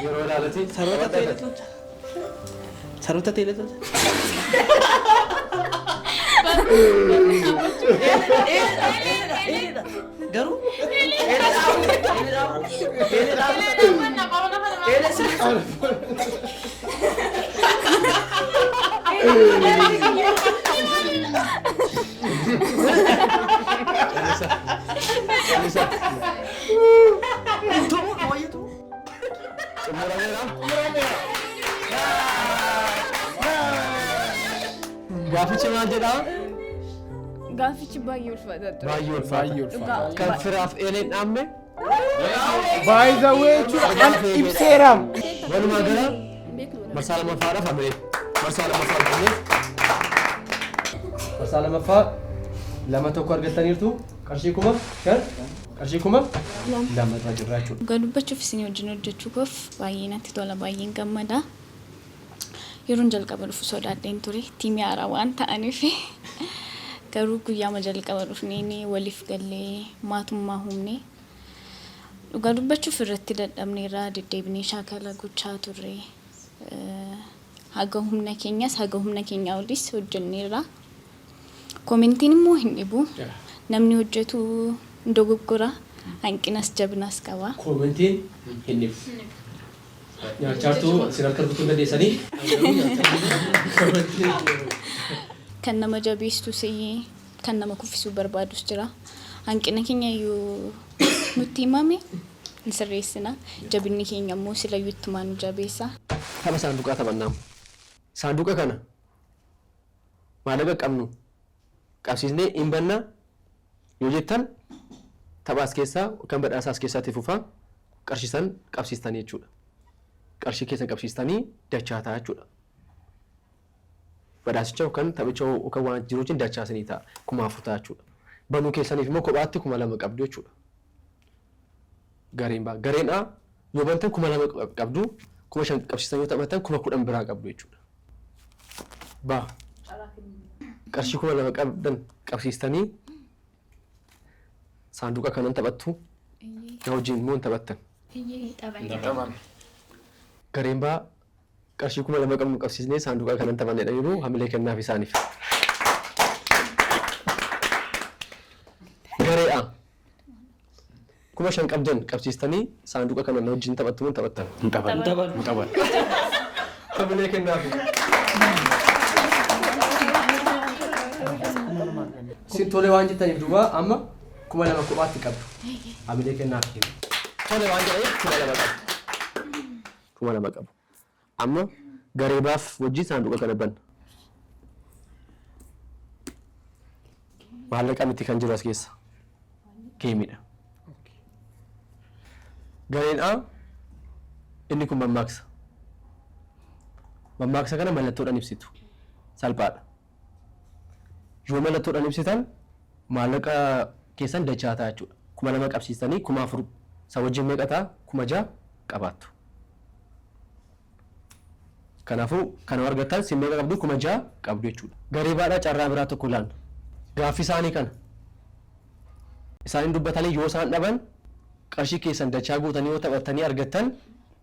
Yeroo ilaalati Saroota teelee tolcha? Saroota teelee tolcha? Eeleedha. Garuu? Eelee sirrii. Gaafichi maal jedhaa? gaafichi baay'ee ulfaataa ture. Baay'ee ulfaata. Kan firaaf eeleen dhaamme? By the way, an ibseeram. Walumaa gala marsaa lammaffaadhaaf hamee. Marsaa lammaffaa argannee. Marsaa lammaffaa lama tokko argattaniirtu qarshii kuma kan qarshii kuma lama irraa jirra jechuudha. Dhugaa dubbachuuf isin wajjin hojjechuuf baay'ee natti tola baay'een gammada. Yeroon jalqaba dhufu sodaadheen ture tiimii haaraa waan ta'aniif garuu guyyaama jalqaba dhufnee waliif gallee maatummaa humne dhugaa dubbachuuf irratti dadhabneerraa deddeebinee shaakala gochaa turre haga humna keenyas haga humna keenyaa olis hojjenneerra komentiin immoo hin dhibu namni hojjetu dogoggora hanqinas jabinas qaba. Komentiin hin dhibu. Nyaachartuu sin harka rukutuu dandeessanii. kan nama jabeestus kan nama kuffisuu barbaadus jira. Hanqina keenya yoo nutti himame ni sirreessina. Jabinni keenya immoo silayyuu ittuma nu jabeessa. Tapha saanduqaa taphannaa. Saanduqa kana maal qabnu qabsiisnee hin banna yoo jettan tapha as keessaa kan badhaasa as keessaatti fufaa qarshiisan qabsiistanii jechuudha. Qarshii keessan qabsiistanii dachaataa jechuudha. Badhaasicha kan taphicha kan waan jiru cin dachaasanii ta'a kuma afur ta'a jechuudha. Banuu keessaniif immoo kophaatti 2,000 qabdu jechuudha. Gareen A yoo bantan 2,000 qabdu 5,000 qabsiisan yoo taphatan 10,000 biraa qabdu jechuudha. Qarshii 2,000 qabdan qabsiistanii saanduqa kanan taphattu na wajjin immoo taphattan. Gareen B qarshii 2,000 qabnu qabsiisnee saanduqa kanan taphannedha yeroo hamilee kennaaf isaaniif. Garee A 5,000 qabdan qabsiistanii saanduqa kanan wajjin taphattu mun taphattan. Taphan. Hamilee kennaaf. Sintolee waan jettaniif duuba amma 2,000 kophaatti qabdu. Hamilee kennaaf. Tole waan jedhaniif 2,000 qabdu. 2,000 qabu. Amma garee baaf wajjin saanduqa kana banna. Maallaqa miti kan jiru as keessa. Geemidha. Gareen A inni kun mammaaksa. Mammaaksa kana mallattoodhaan ibsitu. Salphaadha. Yoo mallattoodhaan ibsitan maallaqa keessan dachaataa jechuudha. 2,000 qabsiistanii 4,000 isa wajjin meeqa ta'a 6,000 qabaattu. Kanaafuu kan argattan simmeeqa qabdu 6,000 qabdu jechuudha. Garee baadhaa carraa biraa tokko ilaalla. Gaaffii isaanii kana isaan dubbatanii yoo isaan dhaban qarshii keessan dachaa guutanii yoo taphattanii argattan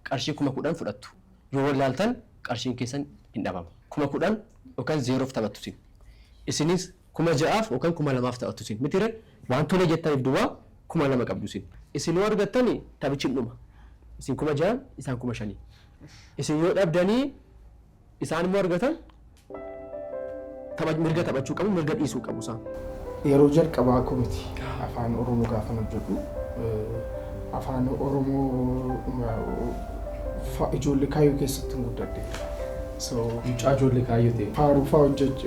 qarshii 10,000 fudhattu. Yoo wallaaltan qarshiin keessan hin dhabamu. 10,000 yookaan 0f taphattu sin. Isinis 6,000 yookaan 2,000 taphattu sin. Mitire waan tole jettaniif duwwaa 2,000 qabdu sin. Isin yoo argattani taphichi hin dhuma. Isin 6,000 isaan 5,000. Isin yoo dhabdanii isaan immoo argatan mirga taphachuu qabu mirga dhiisuu qabu isaan. Yeroo jalqabaa komiti afaan Oromoo gaafa hojjetu afaan Oromoo ijoollee kaayyoo keessatti guddadhe. Mucaa ijoollee kaayyoo ta'e. Faaruu fa'aa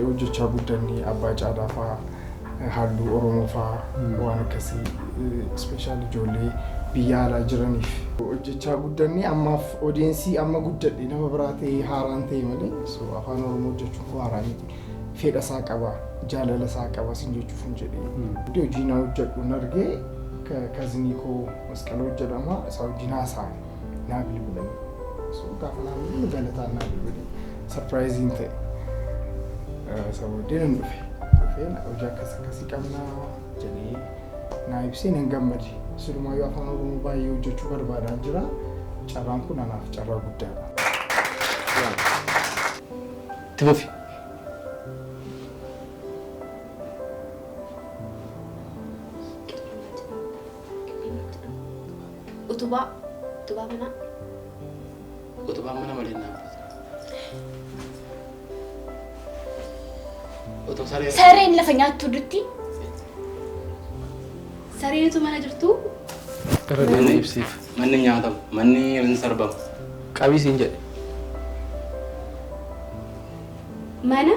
hojjechaa guddannee abbaa caalaa fa'aa halluu Oromoo fa'aa waan akkasii ispeeshaali ijoollee biyya alaa jiraniif hojjechaa guddannee ammaaf odeensii amma guddadhe nama biraa ta'e haaraan ta'e malee afaan Oromoo hojjechuun koo haaraa miti. Fedha isaa qaba, jaalala isaa qaba sin jechuuf hin jedhee. Hojii na hojjedhuun argee kazinii koo masqala hojjedhama isaa hojii naasaa naa bilbilanii. Gaafa naa bilbilu galataan naa bilbilee sarpiraayiziin ta'e. Isa booddee nan dhufe. Dhufee hojii akkasii qabnaa jedhee naa ibsee nan gammade. Silumayyuu afaan Oromoo baay'ee hojjechuu barbaadaa jira. Carraan kun anaaf carraa guddaadha. Timofi. Utubaa mana. Utubaa mana malee naaf. Sareen lafa nyaattu dutti. Sareentu mana jirtu. Manni ibsiif. Manni nyaatamu, manni hin sarbamu. Qabiisiin jedhe. Mana.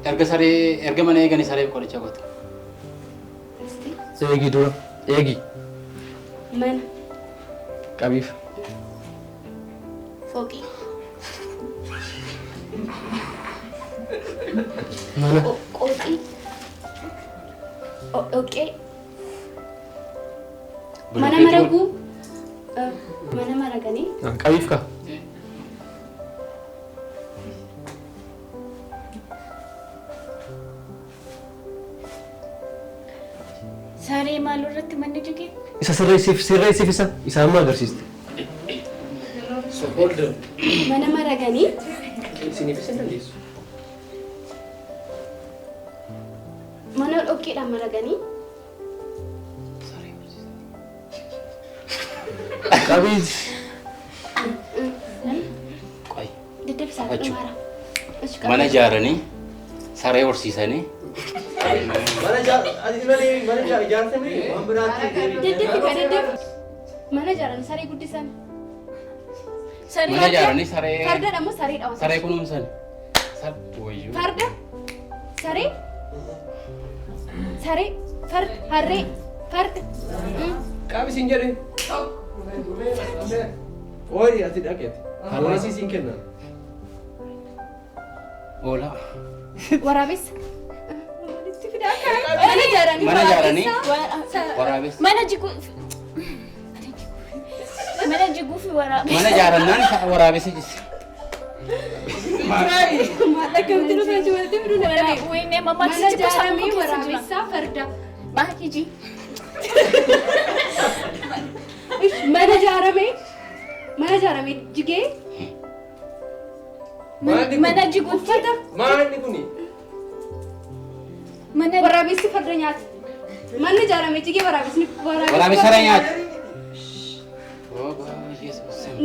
Erga mana eeganii saree qoricha gootu. Eegi dura. Eegi. Mana. Qabiif. Fooqii. Mana. Qooxii. Oqqee. Mana maraguu. Mana maraganii. Qabiif ka. Saree maaloo irratti manni jigee? Isa sirreessiif isa amma agarsiiste. Mana maraganii. Isiniif isin dandeessu. Mana dhoqqeedhaan maraganii. Qabiif. Qoy. Deddeebisaa dhumaara. mana ijaaranii saree horsiisanii Mana ijaaranii saree guddisan. mana ijaaranii saree Farda dhammo saree dhawan. saree kunuunsan Farda saree saree farda harree farda. Qabi siin jedhe. Oyi ati dhaqeeti. Hawaasi siin kenna. oolaa Waraabessa. Mana ijaaranii. mana ijaaranii waraabessa Mana jiguu. Mana jiguu fi waraabessa. mana ijaarannaan waraabessa jisse Akkamitti dhufee jirutti fiduu danda'e. Wayne mamma Mana ijaaranii waraabessa farda. Maakiji. Mana ijaarame jigee Mana jiguu uffata Maalli kuni? mana waraabessi farda nyaata. Manni ijaarame jigee waraabessi waraabessa saree nyaata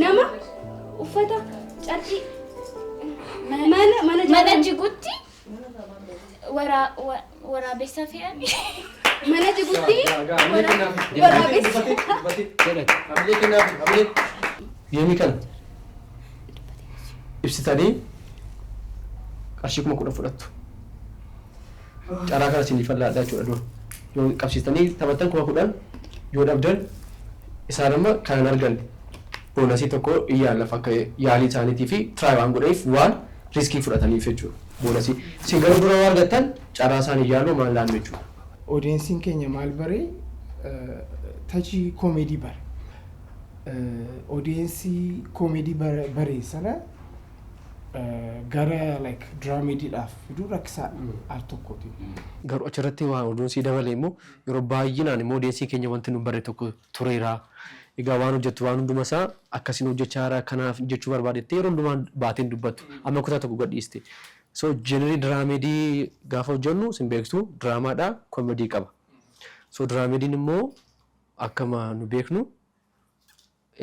nama uffata carqii mana jiguutti waraabessa fe'ani. mana jiguutti waraabessi Deemii kana ibsitanii qarshii 10,000 fudhattu. Caraa kana isin fallaadhaa jechuudha dura. Yoo qabsiistanii taphattan 10,000 yoo dhabdan isaan amma kan hin arganne boonasii tokko iyyaalaaf akka yaalii isaaniitii fi tiraay waan godhaniif waan riskii fudhataniif jechuudha. Boonasii isin garuu dura waan argattan caraa isaan iyyaaluu maal laannu jechuudha. Odeessiin keenya maal baree tajii koomedii bare. Odeessii koomedii baree sana gara like diraamediidhaaf fiduu rakkisaa al tokkooti. Garuu achirratti waan odeessii dabalee immoo yeroo baay'inaan immoo odeessii keenya wanti nu barre tokko tureera. Egaa waan hojjettu waan hunduma isaa akkasiin hojjechaa jira kanaaf jechuu barbaadettee yeroo hundumaan baateen dubbattu amma kutaa tokko gadhiiste. So jenerii diraamedii gaafa hojjennu sin beektu diraamaadhaa koomedii qaba. So diraamediin immoo akkama nu beeknu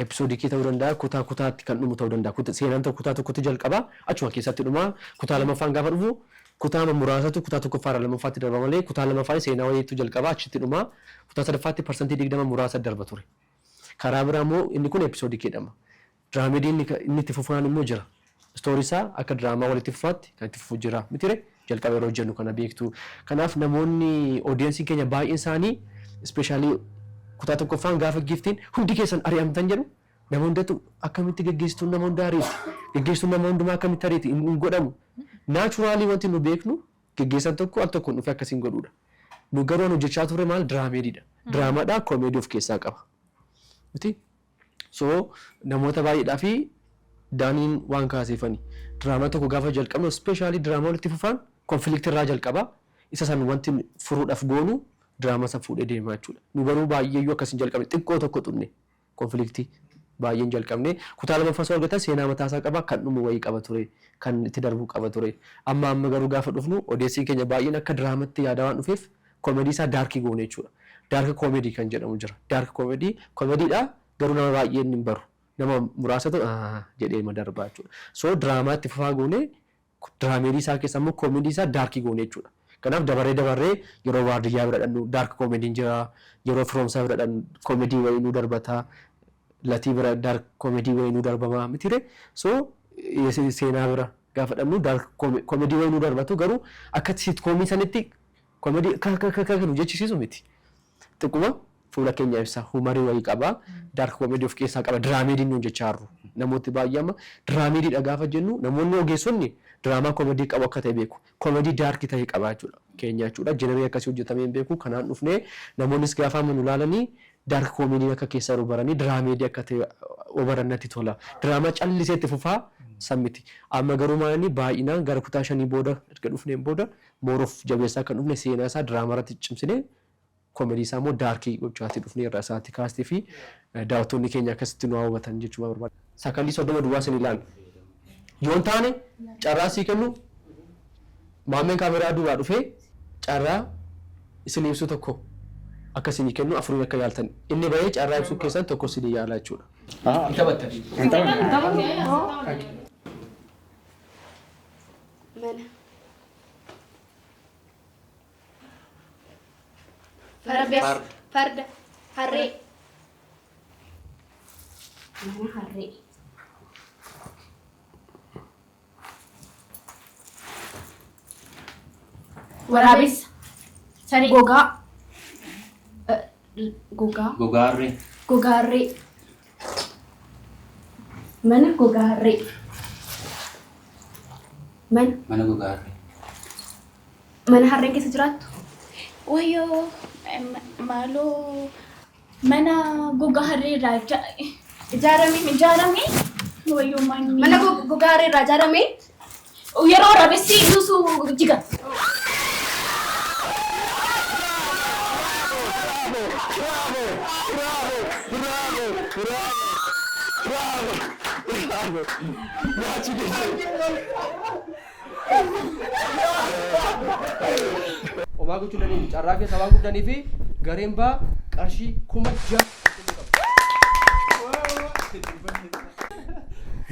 episoodii ta'uu danda'a kutaa kutaatti kan dhumu ta'uu danda'a. Seenaan tokko kutaa tokkotti jalqaba achuma keessatti dhuma kutaa lamaffaan gaafa dhufu kutaa muraasatu kutaa tokkoffaarra lamaffaatti darba malee kutaa lamaffaan seenaa wayiitu jalqaba achitti dhuma kutaa sadaffaatti parsantii 20 muraasa darba ture. Karaa biraa immoo inni kun episoodii jedhama. Diraamediin inni itti fufaan immoo jira. Stooriisaa akka diraamaa walitti fufaatti kan itti fufu jira mitire jalqaba yeroo hojjennu kana beektu. Kanaaf namoonni oodiyensii keenya baay'een isaanii ispeeshaalii kutaa tokkoffaan gaafa giftiin hundi keessan ari'amtan jedhu nama hundatu akkamitti geggeessituun nama hundaa ariiti. Geggeessituun nama hundumaa akkamitti ariiti hin godhamu. Naachuraalii wanti nu beeknu geggeessan tokko al tokkoon dhufee akkasiin godhuudha. Nu garuu hojjechaa turre maal diraamediidha. Diraamaadhaa koomedii of keessaa qaba. Miti so namoota baay'eedhaa fi daaniin waan kaaseefani. Diraamaa tokko gaafa jalqabnu ispeeshaalii diraamaa walitti fufaan konfiliiktii irraa jalqaba. Isa san wanti furuudhaaf goonu diraamaa san fuudhee deemaa jechuudha. Nu garuu baay'eeyyuu akkasiin jalqabne xiqqoo tokko xumne konfiliiktii baay'een jalqabne kutaa lamaffaa soo argatan seenaa mataasaa qaba kan dhumu wayii qaba ture kan itti darbuu qaba ture. Amma garuu gaafa dhufnu odeessiin keenya baay'een akka diraamatti yaadaa waan dhufeef koomedii isaa daarkii goone jechuudha. Daark koomedii kan jedhamu jira. Daark koomediidha garuu nama baay'een hin baru. Nama muraasatu jedhee darbaa jechuudha. So diraamaatti fufaa goone diraamedii isaa keessa immoo koomedii isaa daarkii goone jechuudha. Kanaaf dabaree yeroo waardiyyaa bira dhannu daark koomediin jira. Yeroo firoomsaa bira dhannu koomedii wayii nu darbata. Latii bira daark koomedii wayii nu darbama mitire. So seenaa bira gaafa dhannu daark koomedii wayii nu darbatu garuu akka siitkoomii sanitti koomedii kan nu jechisiisu miti. Xiqquma fuula keenya ibsa huumarii wayii qaba daark koomedii of keessaa qaba diraamediin nu jechaa jirru namooti baay'ee amma diraamediidha gaafa jennu namoonni ogeessonni diraamaa koomedii qabu akka ta'e beeku koomedii daarkii ta'e qaba jechuudha keenya jechuudha jenerii akkasii hojjetamee beeku kanaan dhufnee namoonnis gaafa amma nu ilaalanii daark koomedii akka keessaa baranii diraamedii akka ta'e obarannatti tola diraamaa calliseetti fufaa sammiti amma garuu maalanii baay'inaan gara kutaa 5 booda erga dhufneen booda mooruuf jabeessaa kan dhufne seenaa isaa diraamaa irratti cimsinee koomedii isaa immoo daarkii gochaatti dhufnee irraa isaatti kaastii fi daawwattoonni keenya akkasitti nu hawwatan jechuu barbaada. Sakandii 30 duwwaa isin ilaala. Yoon taane carraa sii kennu maammeen kaameraa duubaa dhufee carraa isin ibsu tokko akka isin kennu afurii akka yaaltan inni bahee carraa ibsu keessan tokko isin yaala jechuudha. Mana. Farda. Harree. Mana harree. Waraabessa. Saree. Gogaa. Gogaa. Gogaarree. Gogaarree. Mana gogaarree. Mana gogaarree. Mana harreen keessa jiraattu? Wayyoo maaloo mana gogaa harree irraa ijaarame wayyoo manni Mana gogaarree irraa ijaarame? yeroo waraabessi buusu jiga. Omaa gochuu dandeenyu carraa keessa waan guddaanii fi gareen baa qarshii 6,000.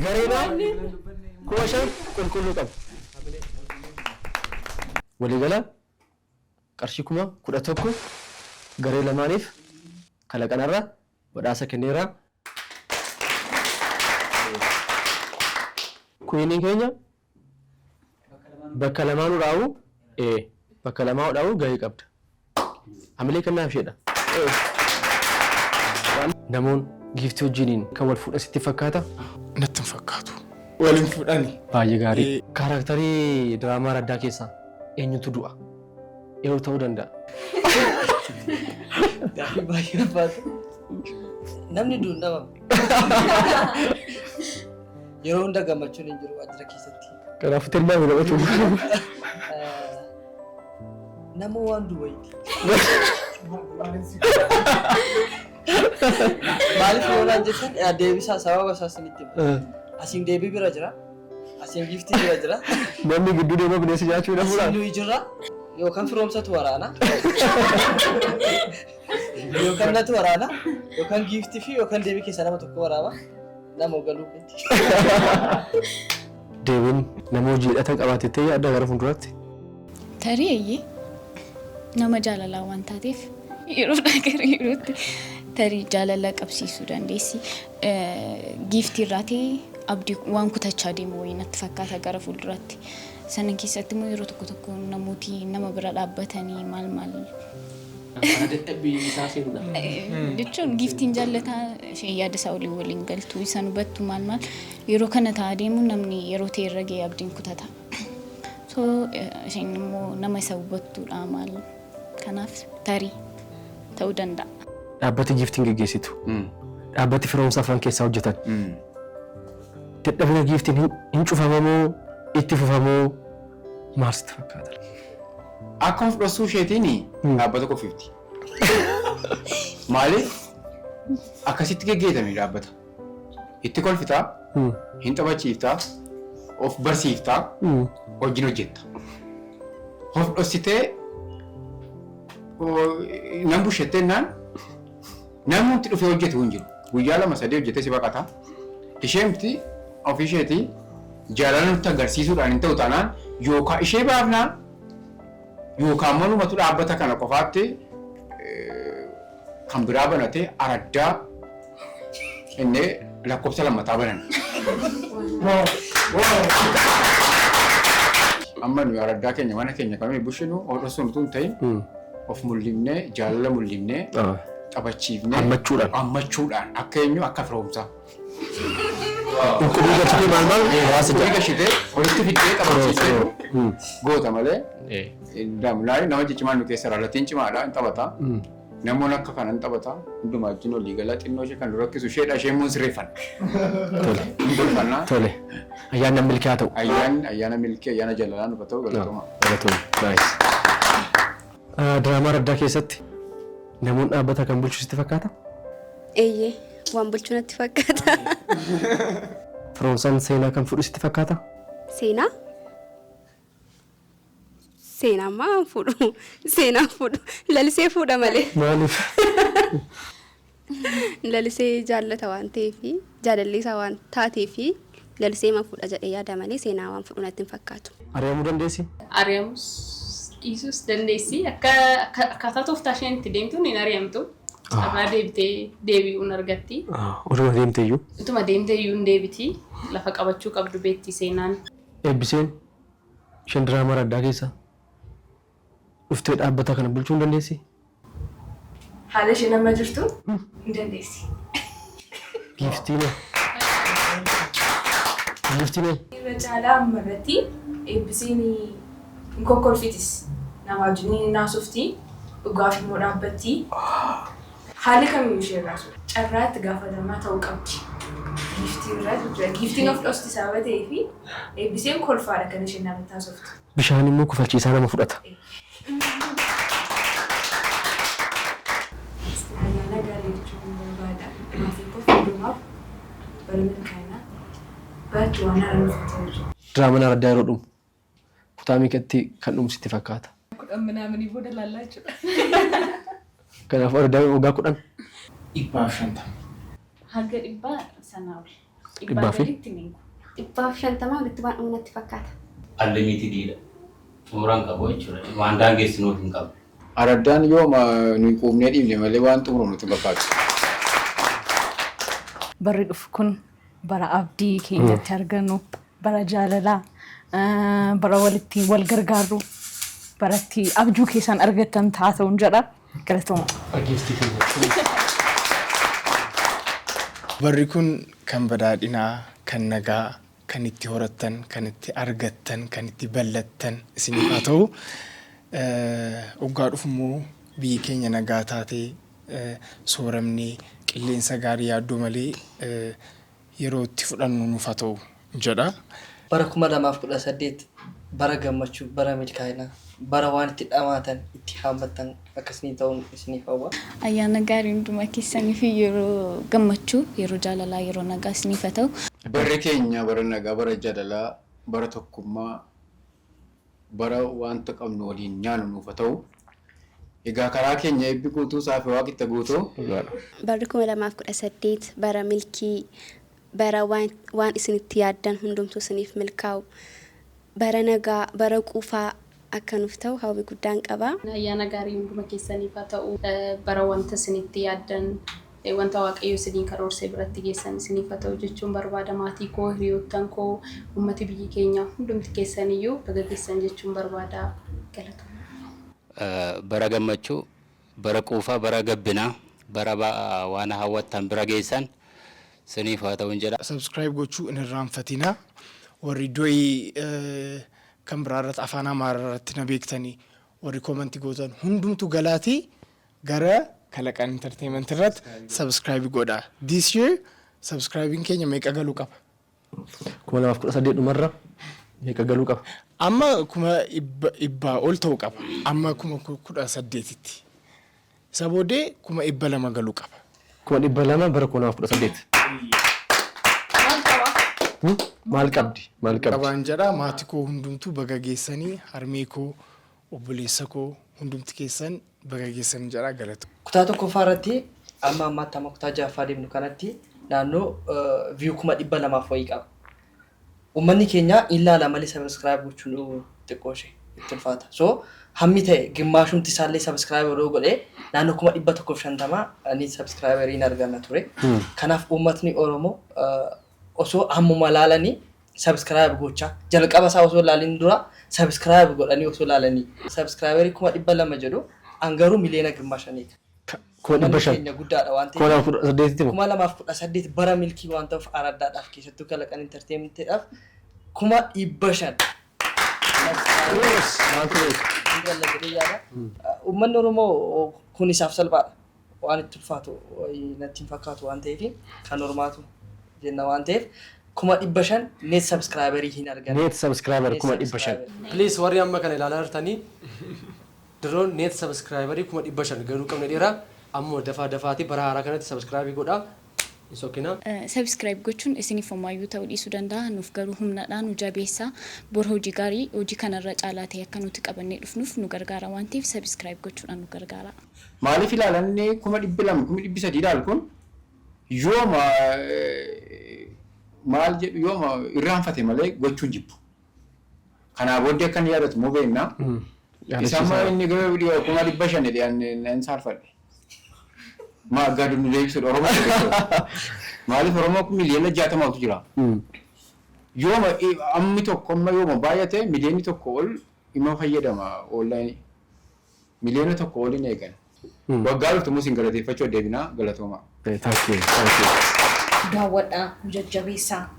Gareenaa 5,000 qulqulluu qabu. Waliigala qarshii 11,000 garee lamaaniif kalaqanarra badhaasa kenneera. Kuiniin keenya bakka lamaanuu dhaa'u bakka lamaa dhaa'u gahee qabda. Amilee kennaaf isheedha. Namoonni giiftii wajjiniin kan wal fuudhan sitti fakkaata? Natti hin fakkaatu. Waliin fuudhani. Baay'ee gaarii. Kaaraaktarii diraamaa Araddaa keessaa eenyutu du'a? Yeroo ta'uu danda'a. Gaaffii baay'ee ulfaata. Namni du'u nama. Yeroo hunda gammachuun hin jiru waajjira keessatti. Kanaafuu tilmaami namatti Nama waan du'eeti. Maaliif yoolaan jettan deebisaa sababa isaa isinitti hima. Asiin deebii bira jira. Asiin giiftii bira jira. namni gidduu deemaa bineensi nyaachuu dha fuudhaa. Asiin nuyi jirra. Yookaan firoomsatu waraana. Yookaan natu waraana. Yookaan giiftii fi yookaan deebii keessa nama tokko waraaba. Nama galuu beekti. Deebiin nama hojii hidhatan qabaatettee yaadda gara fuulduraatti. Tarii nama jaalalaa waan taateef yeroodhaa gara yerootti tarii jaalala qabsiisuu dandeessi. Giiftii irraa ta'e abdii waan kutachaa deemu wayii natti fakkaata gara fuulduraatti. Sana keessatti immoo yeroo tokko tokko namooti nama bira dhaabbatanii maal Dadhabbii isaa seenudha. jechuun giiftiin jaallataa ishee yaada isaa waliin galtu isaan hubattu maal yeroo kana ta'a deemu namni yeroo ta'e irra ga'ee abdiin kutata. So isheen immoo nama isa hubattudha maal kanaaf tarii ta'uu danda'a. Dhaabbati giiftiin geggeessitu. Dhaabbati firoomsa afran keessaa hojjetan. Dadhabina giiftiin hin cufamoo itti fufamoo maal sitti fakkaata? Akka of dhossuu isheetiin dhaabbata qofifti. Maaliif akkasitti geggeetame dhaabbata. Itti kolfitaa, hin taphachiiftaa, of barsiiftaa, hojiin hojjetta. Of dhossitee nan bushettennaan namni itti dhufee hojjetu hin jiru. Guyyaa 2-3 hojjetee si baqata. Isheenti ofii isheetii jaalala nutti agarsiisuudhaan hin ta'u taanaan yookaan ishee baafnaan yookaan manumatu dhaabbata kana qofaatti kan biraa banatee Araddaa inni lakkoofsa lammataa banan. Amma nuyi Araddaa keenya mana keenya kamii bushinu hodhosuun utuu hin ta'in of mul'ifnee jaalala mul'ifnee taphachiifnee ammachuudhaan akka eenyu akka firoomsaa. Qulqulluu gashitee maal hawaasa Qulqulluu gashitee walitti fidee taphachiisee goota malee nama jijjiimaan nu keessa raallatiin cimaadha hin taphataa. Namoonni akka kanan taphataa hundumaa wajjin olii galaa xinnoo ishee kan nu rakkisu isheedha ishee immoo sirreeffanna. Tole. Ayyaana milkii haa ta'u. Ayyaana milkii ayyaana jaalalaa nuuf haa ta'u galatooma. Diraamaa Araddaa keessatti namoonni dhaabbata kan bulchu sitti fakkaata? Eeyyee waan bulchuu natti fakkaata. Firoomsaan seenaa kan fudhu sitti fakkaata? Seenaa? Seenaa maan fudhu? Seenaa fudhu. Lalisee fuudha malee. Maaliif? Lalisee jaallata waan ta'eef jaalalli isaa waan taateef lalisee ma fuudha jedhee yaada malee seenaa waan fudhu natti hin fakkaatu. Ari'amuu dandeessi? Ari'amus dhiisus dandeessi. Akkaataa tooftaa isheen itti deemtuun hin ari'amtu. Carraa deebitee deebi'uun argatti. Utuma deemteeyyuu? Utuma deemteeyyuu hin deebiti. Lafa qabachuu qabdu beekti seenaan. Eebbiseen isheen diraamaa araddaa keessa dhuftee dhaabbata kana bulchuu hin dandeessi? Haala ishee nama jirtu hin dandeessi. Giiftiinoo. Giiftiinoo. Irra caalaa ammarratti eebbiseen hin kokkolfitis. Nama wajjin naasofti dhugaaf immoo dhaabbatti. Haalli kamiyyuu ishee irraasu carraa itti gaafatamaa ta'uu qabdi. Giiftii irratti jira. Giiftiin of dhosti sababa ta'ee fi eebbiseen kolfaadha kan isheen namatti haasoftu. Bishaan immoo kufalchiisaa nama fudhata. Ayyaana gaarii jechuun barbaada. Maatii koo hundumaaf bara milkaa'inaa baratti waan haala ta'uu jiru. Diraamaan araddaa yeroo dhumu kutaa meeqatti kan dhumsitti fakkaata? 10 manaamanii booda laallaa jechuudha. Kanaaf araddaa waggaa 10? 150. Haga dhibbaa sanaa ol. Dhibbaa fi? gaditti ni gu. 150 walitti waan dhumu natti fakkaata. Allimiitii diidha. Xumuraan qabu jechuudha. Waan daangeessinuuf hin qabu. Araddaan yooma nuyi quufnee dhiibne malee waan xumuru nuti fakkaatu. Barri dhufu kun bara abdii keenyatti argannu, bara jaalalaa, bara walitti wal gargaarru, baratti abjuu keessan argattan taata'uun jedha. Galatooma. Dhageestii keenya. Barri kun kan badhaadhinaa, kan nagaa, kan itti horattan, kan itti argattan, kan itti ballattan isiniif haa ta'u. Waggaa dhufu immoo biyyi keenya nagaa taatee sooramnee qilleensa gaarii yaaddoo malee yeroo itti fudhannu nuuf haa ta'u jedha. Bara 2018 bara gammachuu, bara milkaa'inaa, bara waan itti dhamaatan, itti haammattan akkasii ta'uun isiniif hawwa. Ayyaana gaarii hundumaa keessanii fi yeroo gammachuu, yeroo jaalalaa, yeroo nagaa isiniif haa ta'u. Barri keenya bara nagaa, bara jaalalaa, bara tokkummaa, bara wanta qabnu waliin nyaannu nuuf haa ta'u. Egaa karaa keenya eebbi guutuu saafi waaqitta guutuu. Barri 2018 bara milkii, bara waan isinitti yaaddan hundumtuu isiniif milkaa'u, bara nagaa, bara quufaa akka nuuf ta'u hawwii guddaan qaba. Ayyaana gaarii hunduma keessaniif haa ta'u. Bara wanta isinitti yaaddan wanta waaqayyo isiniin karoorsee biratti geessan isiniif haa ta'u jechuun barbaada. Maatii koo, hiriyoottan koo, uummati biyyi keenya hundumti keessaniyyuu baga geessan jechuun barbaada. Galatooma. Bara gammachuu, bara quufaa, bara gabbinaa, bara waan hawwattan bira geessan isiniif haa ta'u jedha. Subscribe gochuu hin irraanfatinaa. Warri do'ii kan biraa irratti afaan Amaaraa irratti na beektanii warri koomantii gootan hundumtu galaatii gara Kalaqaan Entertainment irratti subscribe godhaa. This year subscribing keenya meeqa galuu qaba? 2018 dhumarra meeqa galuu qaba? Amma 100 ol ta'uu qaba. Amma 18tti. Isa booddee 200 galuu qaba. 200 bara 2018. Maal qabdi? Maal qabdi? Qabaan jedha maatii koo hundumtuu baga geessanii harmee koo obboleessa koo hundumti keessan baga geessan jedha galatu. Kutaa tokkoffaa irratti amma ammaatti amma kutaa ja'affaa deemnu kanatti naannoo viyuu 200 wayii qaba. Uummanni keenya ilaala malee subscribe gochuun xiqqoo ishee itti ulfaata. So hammi ta'e gimmaashumti isaallee subscribe yeroo godhee naannoo 150 ani subscriberiin arganna ture. Kanaaf uummatni Oromoo osoo hammuma laalanii subscribe gochaa jalqaba isaa osoo laalin dura subscribe godhanii osoo laalanii subscriberii 200 jedhu angaruu miliyoona gimmaashanii. 500 keenya guddaadha waan ta'eef 2018 bara milkii waan ta'uuf araddaadhaaf keessattuu Kalaqaan Entertainmentidhaaf 500 uummanni Oromoo kun isaaf salphaadha waan itti ulfaatu natti hin fakkaatu waan ta'eef kan Oromaatu jenna waan ta'eef 500 net subscriberii hin argan. Net subscriber 500. Please warri amma kana ilaalaa jirtanii diroon net subscriberii 500 garuu qabne dheeraa ammoo dafaatii bara haaraa kanatti subscribe godhaa. Isokina. Subscribe gochuun isiniif hommaayyuu ta'uu dhiisuu danda'a. Nuuf garuu humnaadhaan nu jabeessa. Bor hojii gaarii hojii kanarra caalaa ta'e akka nuti qabannee dhufnuuf nu gargaara waan ta'eef subscribe gochuudhaan nu gargaara. Maaliif ilaalannee 200,000 300 kun yooma maal jedhu yooma irraanfate malee gochuun jibbu. Kanaa booddee akkan yaadatu moo beeknaa. Isaan inni gara dhiyoo 500 dhiyaanneen saarfadhe. Maa gadi nu deebisuudha Oromoo. Maaliif Oromoo kun miliyoona 60 jira. Yooma ammi tokko amma yooma baay'ate miliyoonni tokko ol ima fayyadama online. Miliyoona tokko ol hin eegan. Waggaa dhuftu musiin galateeffachuu deebinaa galatoomaa. Daawwadhaa jajjabeessaa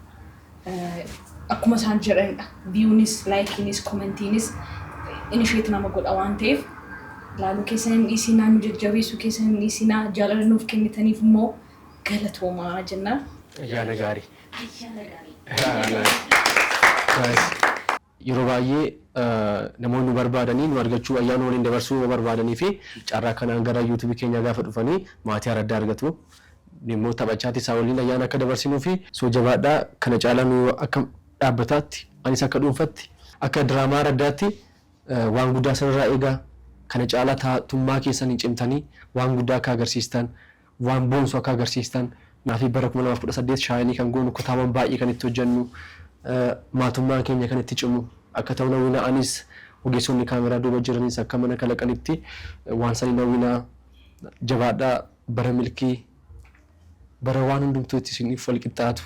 akkuma isaan jedhanidha. Viyuunis, laayikiinis, koomentiinis inisheet nama godha waan ta'eef laaluu keessan hin dhiisinaa, nu jajjabeessuu keessan hin dhiisinaa, jaalala nuuf kennitaniif immoo galatoomaa jenna. Ayyaana gaarii. Yeroo baay'ee namoonni barbaadanii nu argachuu ayyaana waliin dabarsuu barbaadanii fi carraa kanaan gara yuutuubii keenya gaafa dhufanii maatii araddaa argatu. Immoo taphachaati isaa waliin ayyaana akka dabarsinuu fi soo jabaadhaa kana caalaa nu akka dhaabbataatti anis akka dhuunfatti akka diraamaa araddaatti waan guddaa sanarraa eegaa kana caalaa taa'ummaa keessanii cimtanii waan guddaa akka agarsiistan waan boonsu akka agarsiistan naafi bara 2018 shaayinii kan goonu kutaawwan baay'ee kan itti hojjennu maatummaan keenya kan itti cimu akka ta'u nawwina anis ogeessonni kaameraa duuba jiranis akka mana kalaqanitti waan sanii nawwina jabaadhaa bara milkii bara waan hundumtuu itti isiniif wal qixxaatu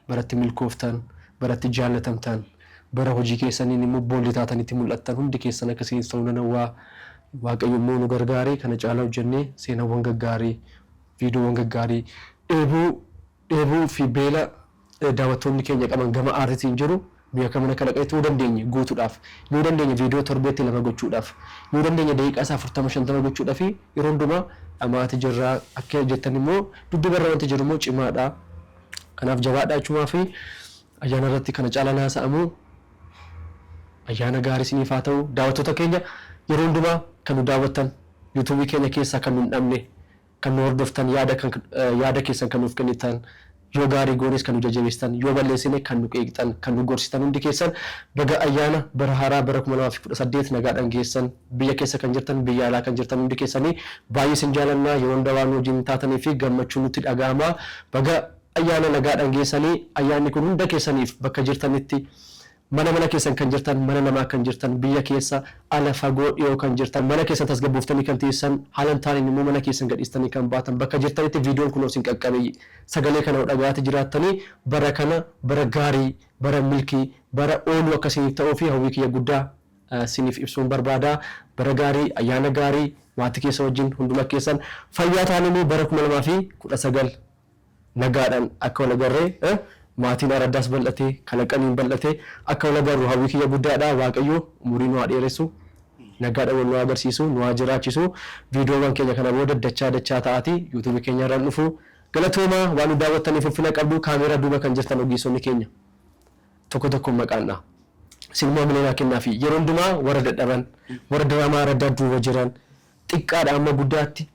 baratti milkooftan baratti jaallatamtan bara hojii keessaniin immoo boolli taatanitti mul'attan hundi keessan akkasiin ta'uu nanawwaa waaqayyo immoo nu gargaaree kana caalaa hojjennee seenaawwan gaggaarii viidiyoowwan gaggaarii dheebuu fi beela daawwattoonni keenya qaban gama aartiin jiru nuyi akka mana kalaqee ta'uu dandeenya guutuudhaaf yoo dandeenya viidiyoo torbeetti lama gochuudhaaf yoo dandeenya daqiiqaa 40-50 gochuudhaaf yeroo hundumaa dhamaati jirraa akka jettan immoo dubbi barra wanti jiru immoo cimaadha. Kanaaf jabaadhaa jechuumaa fi ayyaana irratti kana caalaa haasa'amu ayyaana gaarii isiniif haa ta'u daawwattoota keenya yeroo hundumaa kan nu daawwattan yuutuubii keenya keessaa kan nu hin dhabne kan nu hordoftan yaada keessan kan nuuf kennitan yoo gaarii goonis kan nu jajjabeessitan yoo balleessine kan nu qeeqxan kan nu gorsitan hundi keessan baga ayyaana bara haaraa bara 2018 nagaadhaan geessan biyya keessa kan jirtan biyya alaa kan jirtan hundi keessanii baay'ee sin jaalannaa yeroo hundaa waan wajjin taatanii fi gammachuu nutti dhaga'ama baga ayyaana nagaadhaan geessanii ayyaanni kun hunda keessaniif bakka jirtanitti mana keessan kan jirtan mana namaa kan jirtan biyya keessa ala fagoo dhiyoo kan jirtan mana keessa tasgabbooftanii kan teessan haalan taaniin immoo mana keessan gadhiistanii kan baatan bakka jirtanitti viidiyoon kun osin qaqqabe sagalee kana dhagaati jiraattanii bara kana bara gaarii bara milkii bara ooluu akkasiniif ta'uu fi hawwii kiyya guddaa siniif ibsuun barbaada bara gaarii ayyaana gaarii maatii keessa wajjin hunduma keessan fayyaa taanimmoo bara 2019 nagaadhaan akka wal agarree maatiin araddaas bal'atee kalaqaniin bal'atee akka wal agarru hawwii kiyya guddaadha waaqayyo umurii nu haa dheeressu nagaadhaan wal nu agarsiisu nu haa jiraachisu viidiyoowwan keenya kana booda dachaa ta'aati yuutuubii keenya irraan dhufu galatoomaa waan nu daawwattaniif ulfina qabdu kaameeraa duuba kan jirtan ogeessonni keenya tokko maqaandha sinuma mileenaa kennaa fi yeroo hundumaa warra dadhaban warra diraamaa araddaa duuba jiran xiqqaadha amma guddaatti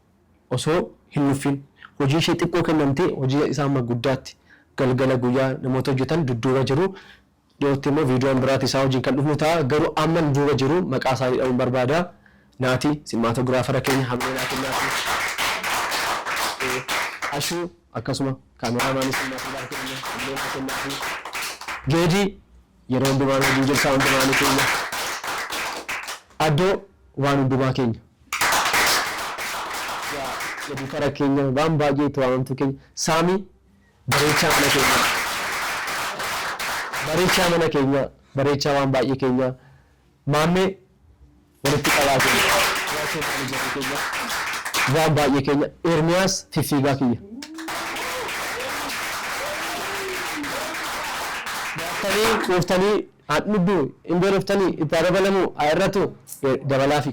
osoo hin nuffin hojii ishee xiqqoo kennamtee hojii isaa amma guddaatti galgala guyyaa namoota hojjetan dudduuba jiru dhiyootti immoo viidiyoon biraati isaa wajjin kan dhufnu ta'a garuu amma duuba jiru maqaa isaanii dha'uun barbaada naati simaatoogiraafara keenya hamleenaa kennaa fi ashuu akkasuma kaameraamaanis simaatoogiraafara keenya hamleenaa kennaa fi geedii yeroo hundumaan hojii jirsaa hundumaan keenya addoo waan hundumaa keenya editara keenya waan baay'ee itti waamamtu keenya saamii bareechaa mana keenya bareechaa waan baay'ee keenya maammee walitti qabaa keenya waan baay'ee keenya ermiyaas fiffiigaa kiyya daaftanii quuftanii hadhudduu hin beeloftanii itti dabalamuu irratti dabalaa fi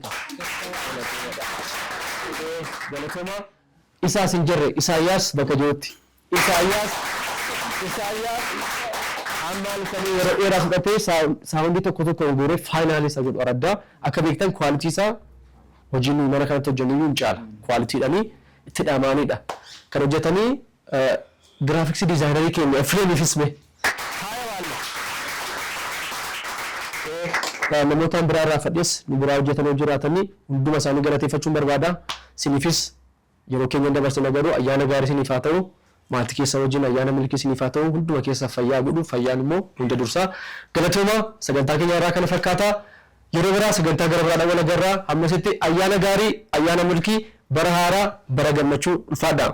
galatoomaa isaas hin jirre Isaayyaas bakka jirutti Isaayyaas amma halkanii yeroo dheeraa fudhatee saawundii tokko guuree faayinaalii isa godhu araddaa akka beektan kwaalitii isaa hojiin mana kanatti hojjennu hin caala kwaalitiidhaanii itti dhamaanidha kan hojjetanii giraafiksii diizaayinerii keenya fireemiifis mee namootaan biraa irraa fadhees nu biraa hojjetanii jiraatanii hunduma isaanii galateeffachuun barbaada siniifis yeroo keenya dabarsina garuu ayyaana gaarii siniif haa ta'u maatii keessa wajjin ayyaana milkii isiniif haa ta'u hunduma keessa fayyaa godhu fayyaan immoo hunda dursaa galatooma sagantaa keenya irraa kana fakkaata yeroo biraa sagantaa gara biraadhaan wal agarraa ammasitti ayyaana gaarii ayyaana milkii bara haaraa bara gammachuu ulfaadhaa.